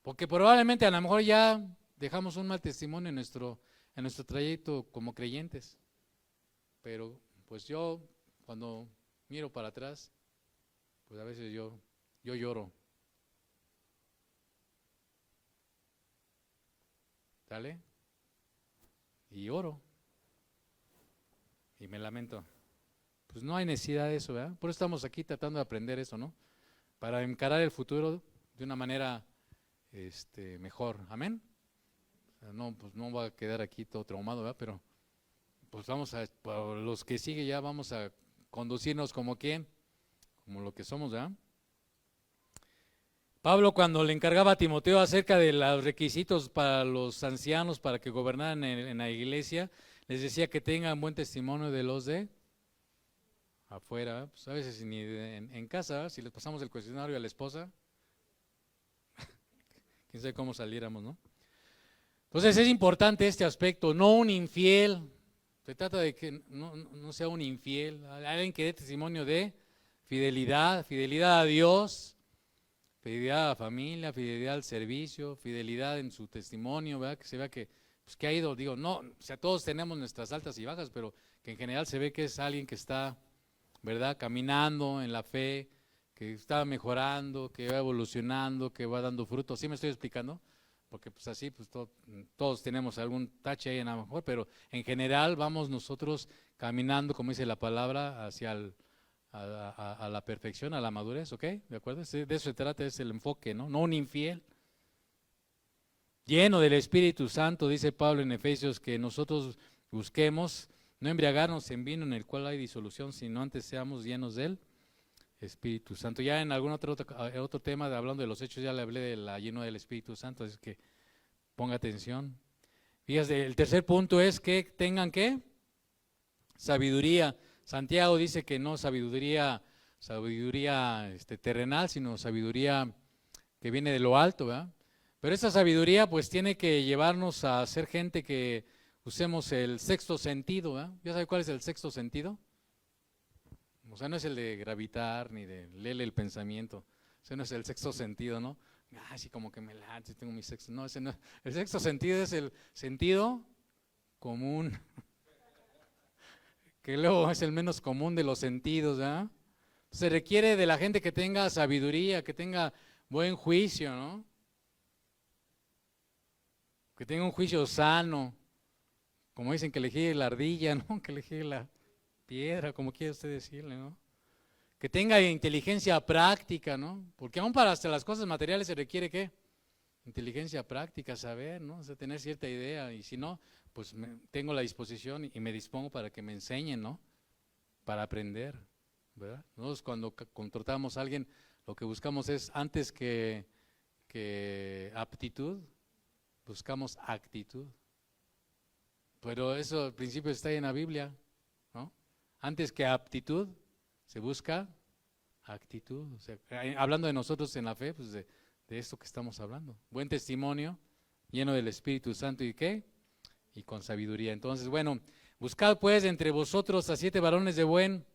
porque probablemente a lo mejor ya dejamos un mal testimonio en nuestro trayecto como creyentes, pero pues yo cuando miro para atrás, pues a veces yo lloro. ¿Sale? Y oro y me lamento. Pues no hay necesidad de eso, ¿verdad? Por eso estamos aquí tratando de aprender eso, ¿no? Para encarar el futuro de una manera mejor. Amén. O sea, no, pues no va a quedar aquí todo traumado, ¿verdad? Pero pues para los que siguen ya vamos a conducirnos como quién, como lo que somos, ¿verdad? Pablo, cuando le encargaba a Timoteo acerca de los requisitos para los ancianos para que gobernaran en la iglesia, les decía que tengan buen testimonio de los de afuera, pues a veces ni en casa, si les pasamos el cuestionario a la esposa, quién sabe cómo saliéramos, ¿no? Entonces es importante este aspecto, no un infiel, se trata de que no sea un infiel, alguien que dé testimonio de fidelidad, fidelidad a Dios, fidelidad a la familia, fidelidad al servicio, fidelidad en su testimonio, ¿verdad? Que se vea que, pues, que ha ido, digo, no, o sea, todos tenemos nuestras altas y bajas, pero que en general se ve que es alguien que está, ¿verdad? Caminando en la fe, que está mejorando, que va evolucionando, que va dando frutos. ¿Sí me estoy explicando? Porque pues así, pues todos tenemos algún tache ahí en a lo mejor, pero en general vamos nosotros caminando, como dice la palabra, hacia a la perfección, a la madurez, ¿ok? ¿De acuerdo? De eso se trata, es el enfoque, ¿no? No un infiel. Lleno del Espíritu Santo, dice Pablo en Efesios, que nosotros busquemos no embriagarnos en vino en el cual hay disolución, sino antes seamos llenos del Espíritu Santo. Ya en algún otro tema, hablando de los hechos, ya le hablé de la lleno del Espíritu Santo, así que ponga atención. Fíjate, el tercer punto es que tengan ¿qué? Sabiduría. Santiago dice que no sabiduría terrenal, sino sabiduría que viene de lo alto, ¿verdad? Pero esa sabiduría pues tiene que llevarnos a ser gente que usemos el sexto sentido, ¿verdad? ¿Ya sabe cuál es el sexto sentido? O sea, no es el de gravitar ni de leerle el pensamiento. Ese no es el sexto sentido, ¿no? Así como que me late, tengo mi sexto. No, ese no. El sexto sentido es el sentido común, que luego es el menos común de los sentidos, ¿verdad? Se requiere de la gente que tenga sabiduría, que tenga buen juicio, ¿no? Que tenga un juicio sano. Como dicen que le gire la ardilla, ¿no? Que le gire la piedra, como quiera usted decirle, ¿no? Que tenga inteligencia práctica, ¿no? Porque aún para hasta las cosas materiales se requiere ¿qué? Inteligencia práctica, saber, ¿no? O sea, tener cierta idea, y si no, pues tengo la disposición y me dispongo para que me enseñen, ¿no? Para aprender, ¿verdad? Nosotros cuando contratamos a alguien, lo que buscamos es, antes que aptitud, buscamos actitud. Pero eso al principio está ahí en la Biblia, ¿no? Antes que aptitud, se busca actitud. O sea, hablando de nosotros en la fe, pues de esto que estamos hablando. Buen testimonio, lleno del Espíritu Santo y ¿qué? Y con sabiduría. Entonces, bueno, buscad pues entre vosotros a 7 varones de buen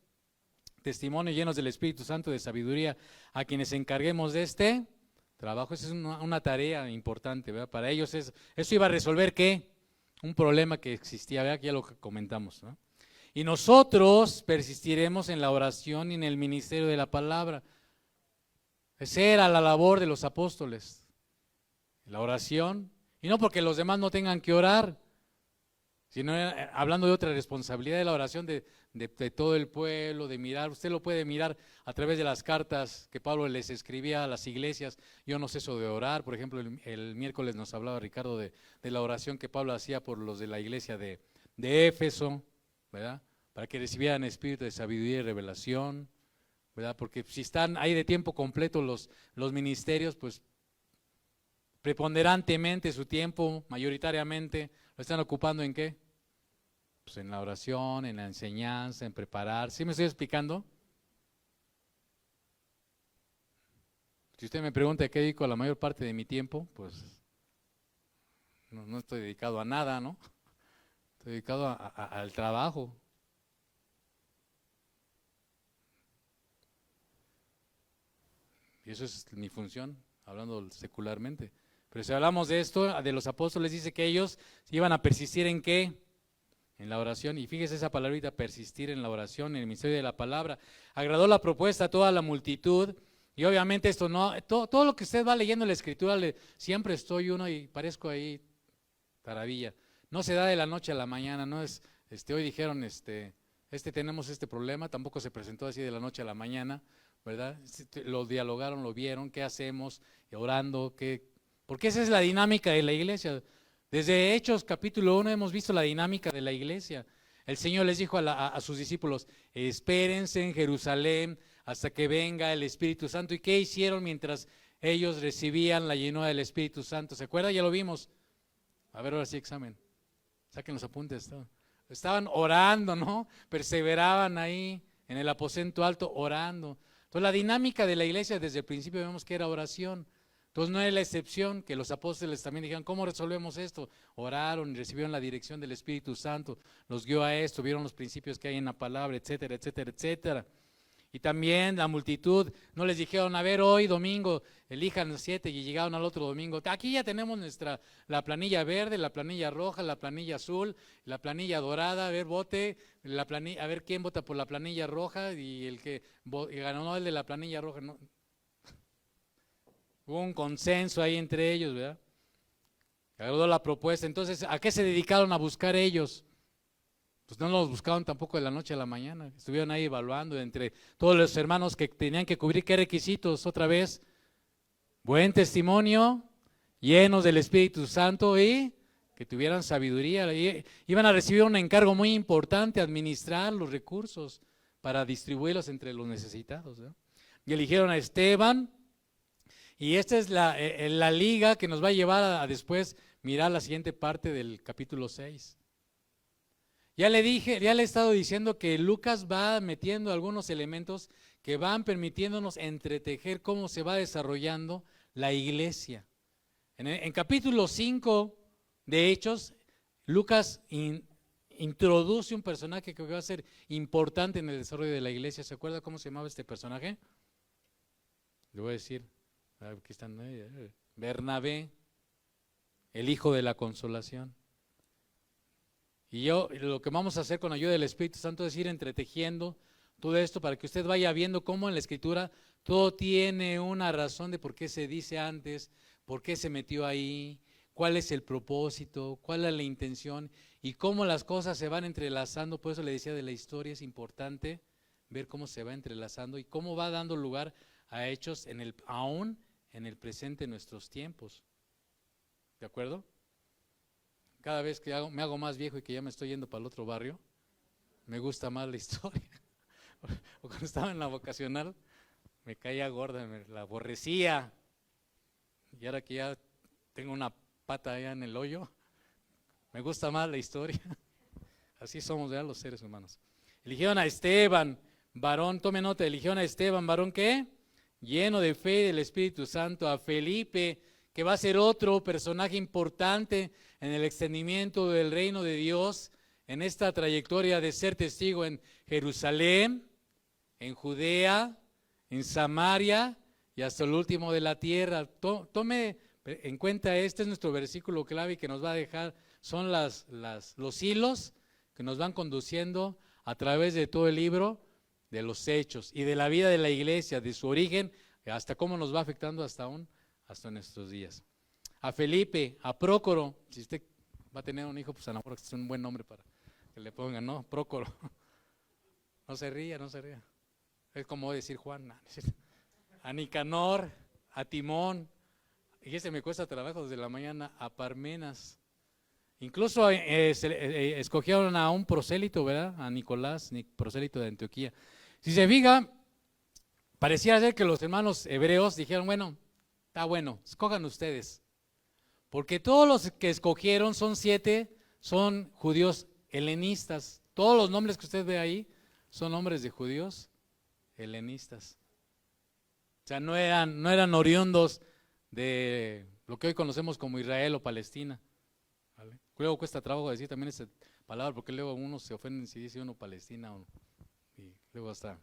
testimonio, llenos del Espíritu Santo, de sabiduría, a quienes encarguemos de este trabajo. Esa es una tarea importante, ¿verdad? Para ellos eso iba a resolver ¿qué? Un problema que existía, ¿verdad? Que ya lo comentamos, ¿no? Y nosotros persistiremos en la oración y en el ministerio de la palabra. Esa era la labor de los apóstoles, la oración. Y no porque los demás no tengan que orar, sino hablando de otra responsabilidad de la oración de todo el pueblo, de mirar. Usted lo puede mirar a través de las cartas que Pablo les escribía a las iglesias. Yo no sé eso de orar. Por ejemplo, el miércoles nos hablaba Ricardo de la oración que Pablo hacía por los de la iglesia de Éfeso, ¿verdad? Para que recibieran espíritu de sabiduría y revelación, ¿verdad? Porque si están ahí de tiempo completo los ministerios, pues preponderantemente su tiempo, mayoritariamente, lo están ocupando ¿en qué? Pues en la oración, en la enseñanza, en preparar. ¿Sí me estoy explicando? Si usted me pregunta qué dedico la mayor parte de mi tiempo, pues no estoy dedicado a nada, ¿no? Estoy dedicado al trabajo. Y eso es mi función, hablando secularmente. Pero si hablamos de esto, de los apóstoles, dice que ellos iban a persistir ¿en qué? En la oración. Y fíjese esa palabrita, persistir en la oración, en el ministerio de la palabra. Agradó la propuesta a toda la multitud. Y obviamente esto no, todo lo que usted va leyendo en la escritura, siempre estoy uno y parezco ahí taravilla. No se da de la noche a la mañana, no es, hoy dijeron, tenemos este problema, tampoco se presentó así de la noche a la mañana, ¿verdad? Lo dialogaron, lo vieron, ¿qué hacemos? Orando, porque esa es la dinámica de la iglesia. Desde Hechos capítulo 1 hemos visto la dinámica de la iglesia. El Señor les dijo a sus discípulos, espérense en Jerusalén hasta que venga el Espíritu Santo. ¿Y qué hicieron mientras ellos recibían la llenura del Espíritu Santo? ¿Se acuerdan? Ya lo vimos. A ver, ahora sí examen. Saquen los apuntes. Estaban orando, ¿no? Perseveraban ahí, en el aposento alto orando. Entonces la dinámica de la iglesia desde el principio vemos que era oración. Entonces no es la excepción que los apóstoles también dijeron, ¿cómo resolvemos esto? Oraron y recibieron la dirección del Espíritu Santo, los guió a esto, vieron los principios que hay en la palabra, etcétera, etcétera, etcétera. Y también la multitud, no les dijeron, a ver, hoy domingo, elijan los 7 y llegaron al otro domingo. Aquí ya tenemos la planilla verde, la planilla roja, la planilla azul, la planilla dorada, a ver, vote, a ver quién vota por la planilla roja y el que ganó el de la planilla roja. No. Hubo un consenso ahí entre ellos, ¿verdad? Agradó la propuesta. Entonces, ¿a qué se dedicaron a buscar ellos? Pues no los buscaron tampoco de la noche a la mañana. Estuvieron ahí evaluando entre todos los hermanos que tenían que cubrir qué requisitos otra vez. Buen testimonio, llenos del Espíritu Santo y que tuvieran sabiduría. Iban a recibir un encargo muy importante, administrar los recursos para distribuirlos entre los necesitados, ¿no? Y eligieron a Esteban. Y esta es la liga que nos va a llevar a después mirar la siguiente parte del capítulo 6. Ya le he estado diciendo que Lucas va metiendo algunos elementos que van permitiéndonos entretejer cómo se va desarrollando la iglesia. En capítulo 5 de Hechos, Lucas introduce un personaje que va a ser importante en el desarrollo de la iglesia. ¿Se acuerda cómo se llamaba este personaje? Le voy a decir, aquí están, Bernabé, el hijo de la consolación. Y lo que vamos a hacer con ayuda del Espíritu Santo es ir entretejiendo todo esto para que usted vaya viendo cómo en la Escritura todo tiene una razón de por qué se dice antes, por qué se metió ahí, cuál es el propósito, cuál es la intención y cómo las cosas se van entrelazando. Por eso le decía de la historia, es importante ver cómo se va entrelazando y cómo va dando lugar a hechos aún en el presente en nuestros tiempos. ¿De acuerdo? Cada vez que me hago más viejo y que ya me estoy yendo para el otro barrio, me gusta más la historia. O cuando estaba en la vocacional, me caía gorda, la aborrecía. Y ahora que ya tengo una pata allá en el hoyo, me gusta más la historia. Así somos ya los seres humanos. Eligieron a Esteban, varón, tome nota, eligieron a Esteban, varón, ¿qué? Lleno de fe y del Espíritu Santo, a Felipe, que va a ser otro personaje importante en el extendimiento del reino de Dios, en esta trayectoria de ser testigo en Jerusalén, en Judea, en Samaria y hasta el último de la tierra. Tome en cuenta, este es nuestro versículo clave que nos va a dejar, son los hilos que nos van conduciendo a través de todo el libro de los hechos y de la vida de la iglesia, de su origen, hasta cómo nos va afectando hasta nuestros días. A Felipe, a Prócoro, si usted va a tener un hijo, pues a lo mejor es un buen nombre para que le pongan, ¿no? Prócoro. No se ría, no se ría. Es como decir Juan. No, a Nicanor, a Timón, y ese me cuesta trabajo desde la mañana, a Parmenas. Incluso escogieron a un prosélito, ¿verdad? A Nicolás, prosélito de Antioquía. Si se fija, parecía ser que los hermanos hebreos dijeron, bueno, está bueno, escojan ustedes. Porque todos los que escogieron son 7, son judíos helenistas. Todos los nombres que usted ve ahí son nombres de judíos helenistas. O sea, no eran oriundos de lo que hoy conocemos como Israel o Palestina. ¿Vale? Luego cuesta trabajo decir también esa palabra porque luego uno se ofende si dice uno Palestina y luego hasta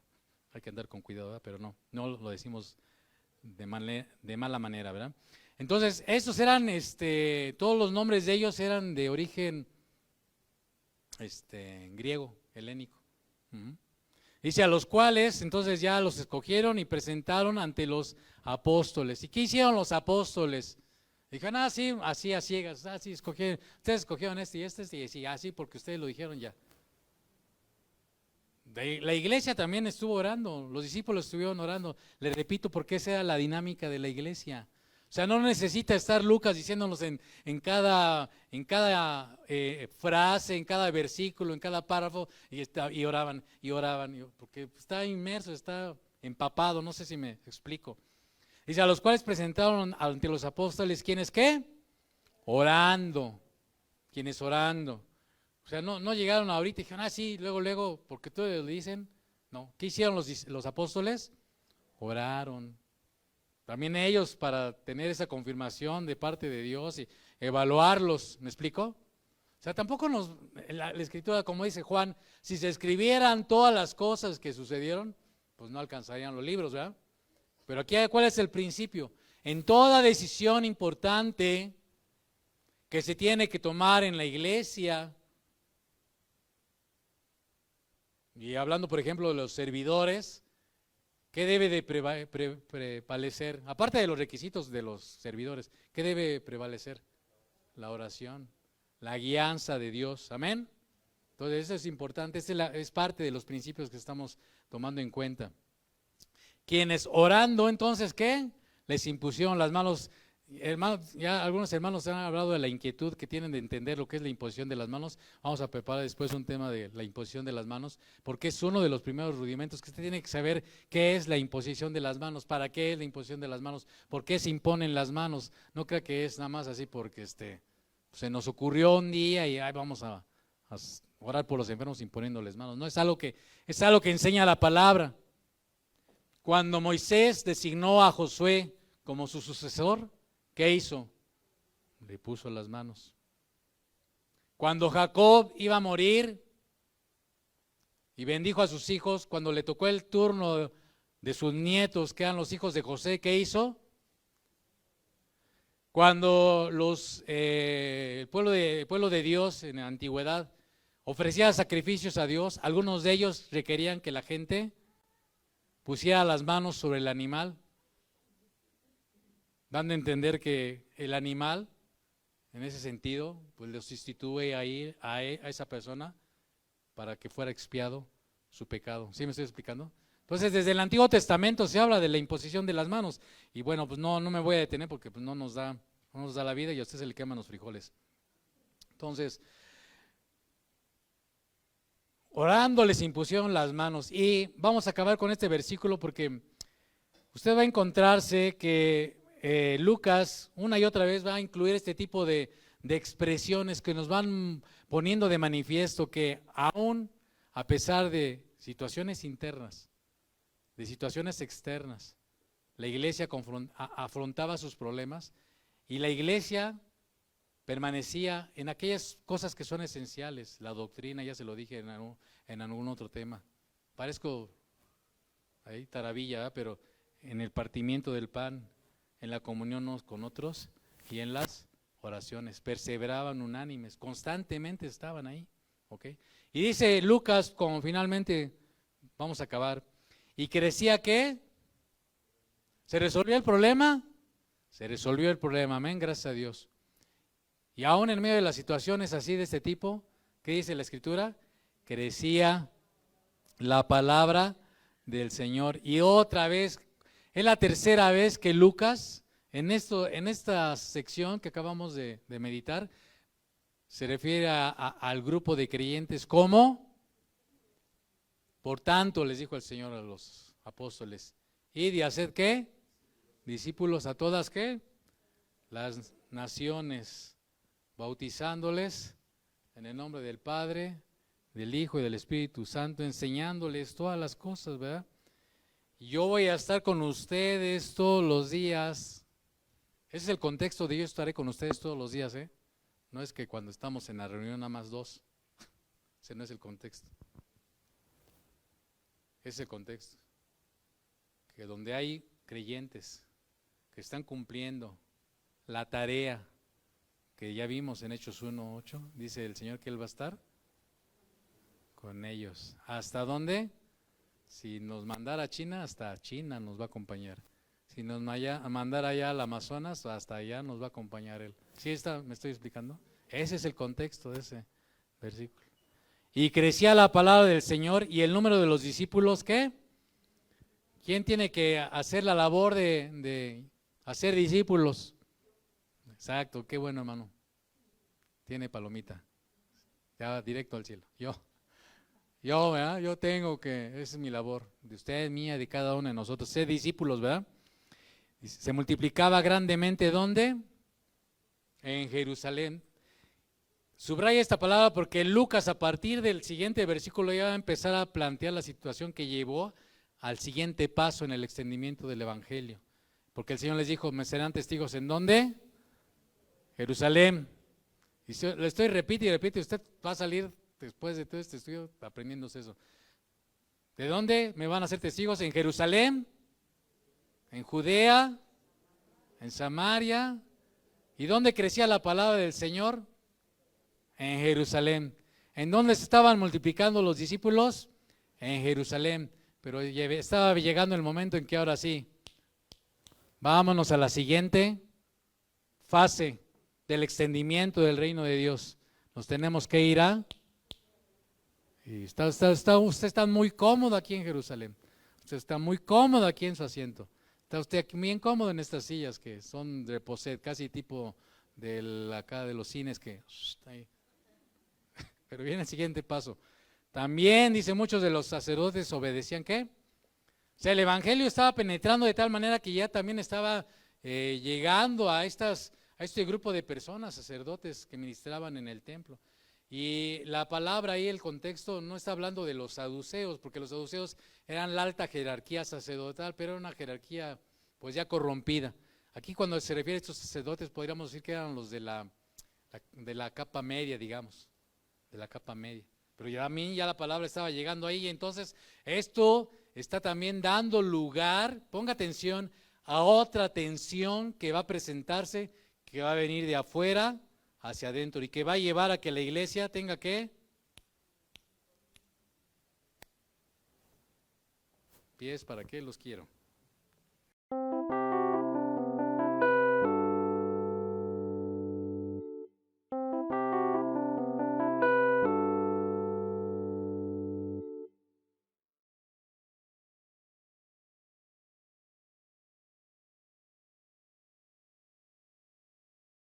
hay que andar con cuidado, ¿verdad? Pero no lo decimos de mala manera, ¿verdad? Entonces, estos eran, todos los nombres de ellos eran de origen griego, helénico. Dice, a los cuales entonces ya los escogieron y presentaron ante los apóstoles. ¿Y qué hicieron los apóstoles? Dijeron, sí, así a ciegas, sí, ustedes escogieron y sí, así porque ustedes lo dijeron ya. La iglesia también estuvo orando, los discípulos estuvieron orando. Les repito, porque esa era la dinámica de la iglesia. O sea, no necesita estar Lucas diciéndonos en cada frase, en cada versículo, en cada párrafo, y oraban, porque está inmerso, está empapado, no sé si me explico. Dice, a los cuales presentaron ante los apóstoles, ¿quiénes qué? Orando. ¿Quiénes orando? O sea, no llegaron ahorita y dijeron, sí, luego, porque todos le dicen, No. ¿Qué hicieron los apóstoles? Oraron. También ellos, para tener esa confirmación de parte de Dios y evaluarlos, ¿me explico? O sea, tampoco la Escritura, como dice Juan, si se escribieran todas las cosas que sucedieron, pues no alcanzarían los libros, ¿verdad? Pero aquí, ¿cuál es el principio? En toda decisión importante que se tiene que tomar en la iglesia, y hablando, por ejemplo, de los servidores, ¿qué debe de prevalecer? Aparte de los requisitos de los servidores, ¿qué debe prevalecer? La oración, la guianza de Dios. Amén. Entonces eso es importante, es parte de los principios que estamos tomando en cuenta. Quienes orando, entonces, ¿qué? Les impusieron las manos. Hermanos, ya algunos hermanos han hablado de la inquietud que tienen de entender lo que es la imposición de las manos. Vamos a preparar después un tema de la imposición de las manos, porque es uno de los primeros rudimentos que usted tiene que saber qué es la imposición de las manos, para qué es la imposición de las manos, por qué se imponen las manos. No crea que es nada más así porque se nos ocurrió un día y vamos a orar por los enfermos imponiéndoles manos. No, es algo que enseña la palabra. Cuando Moisés designó a Josué como su sucesor, ¿qué hizo? Le puso las manos. Cuando Jacob iba a morir y bendijo a sus hijos, cuando le tocó el turno de sus nietos, que eran los hijos de José, ¿qué hizo? Cuando el pueblo de Dios en la antigüedad ofrecía sacrificios a Dios, algunos de ellos requerían que la gente pusiera las manos sobre el animal, dando a entender que el animal, en ese sentido, pues lo sustituye a esa persona para que fuera expiado su pecado. ¿Sí me estoy explicando? Entonces, desde el Antiguo Testamento se habla de la imposición de las manos. Y bueno, pues no me voy a detener porque pues no nos da la vida y a usted se le queman los frijoles. Entonces, orando les impusieron las manos. Y vamos a acabar con este versículo porque usted va a encontrarse que Lucas una y otra vez va a incluir este tipo de expresiones que nos van poniendo de manifiesto que aún a pesar de situaciones internas, de situaciones externas, la iglesia afrontaba sus problemas y la iglesia permanecía en aquellas cosas que son esenciales, la doctrina, ya se lo dije en algún otro tema. Parezco ahí taravilla, ¿verdad? Pero en el partimiento del pan, en la comunión unos con otros y en las oraciones, perseveraban unánimes, constantemente estaban ahí, ¿ok? Y dice Lucas, como finalmente vamos a acabar, y crecía ¿qué? ¿Se resolvió el problema? Se resolvió el problema, amén, gracias a Dios. Y aún en medio de las situaciones así de este tipo, ¿qué dice la Escritura? Crecía la palabra del Señor. Y otra vez, es la tercera vez que Lucas, en esta sección que acabamos de meditar, se refiere al grupo de creyentes como, por tanto, les dijo el Señor a los apóstoles, id y haced ¿qué? Discípulos a todas ¿qué? Las naciones, bautizándoles en el nombre del Padre, del Hijo y del Espíritu Santo, enseñándoles todas las cosas, ¿verdad? Yo voy a estar con ustedes todos los días. Ese es el contexto de yo estaré con ustedes todos los días, ¿eh? No es que cuando estamos en la reunión nada más dos. Ese no es el contexto. Ese es el contexto. Que donde hay creyentes que están cumpliendo la tarea que ya vimos en Hechos 1:8, dice el Señor que Él va a estar con ellos. ¿Hasta dónde? Si nos mandara a China, hasta China nos va a acompañar. Si nos mandara allá al Amazonas, hasta allá nos va a acompañar Él. ¿Sí me estoy explicando? Ese es el contexto de ese versículo. Y crecía la palabra del Señor y el número de los discípulos, ¿qué? ¿Quién tiene que hacer la labor de hacer discípulos? Exacto, qué bueno, hermano. Tiene palomita. Ya directo al cielo. ¿Verdad? Yo tengo que, esa es mi labor, de usted, mía, de cada uno de nosotros, ser discípulos, ¿verdad? Se multiplicaba grandemente, ¿dónde? En Jerusalén. Subraya esta palabra porque Lucas a partir del siguiente versículo ya va a empezar a plantear la situación que llevó al siguiente paso en el extendimiento del Evangelio. Porque el Señor les dijo, ¿me serán testigos en dónde? Jerusalén. Y le estoy repite y repite, usted va a salir después de todo este estudio aprendiéndose eso. ¿De dónde me van a ser testigos? En Jerusalén, en Judea, en Samaria. ¿Y dónde crecía la palabra del Señor? En Jerusalén. ¿En dónde se estaban multiplicando los discípulos? En Jerusalén. Pero estaba llegando el momento en que ahora sí, vámonos a la siguiente fase del extendimiento del reino de Dios. Nos tenemos que ir a... Y usted está muy cómodo aquí en Jerusalén. Usted está muy cómodo aquí en su asiento. Está usted aquí bien cómodo en estas sillas que son de reposer, casi tipo acá de los cines que... Ahí. Pero viene el siguiente paso. También, dice, muchos de los sacerdotes obedecían, ¿qué? O sea, el evangelio estaba penetrando de tal manera que ya también estaba llegando a este grupo de personas, sacerdotes que ministraban en el templo. Y la palabra ahí, el contexto, no está hablando de los saduceos, porque los saduceos eran la alta jerarquía sacerdotal, pero era una jerarquía pues ya corrompida. Aquí cuando se refiere a estos sacerdotes podríamos decir que eran los de la capa media, digamos, de la capa media. Pero ya a mí ya la palabra estaba llegando ahí, y entonces esto está también dando lugar, ponga atención, a otra tensión que va a presentarse, que va a venir de afuera hacia adentro y que va a llevar a que la iglesia tenga que pies, ¿para qué los quiero?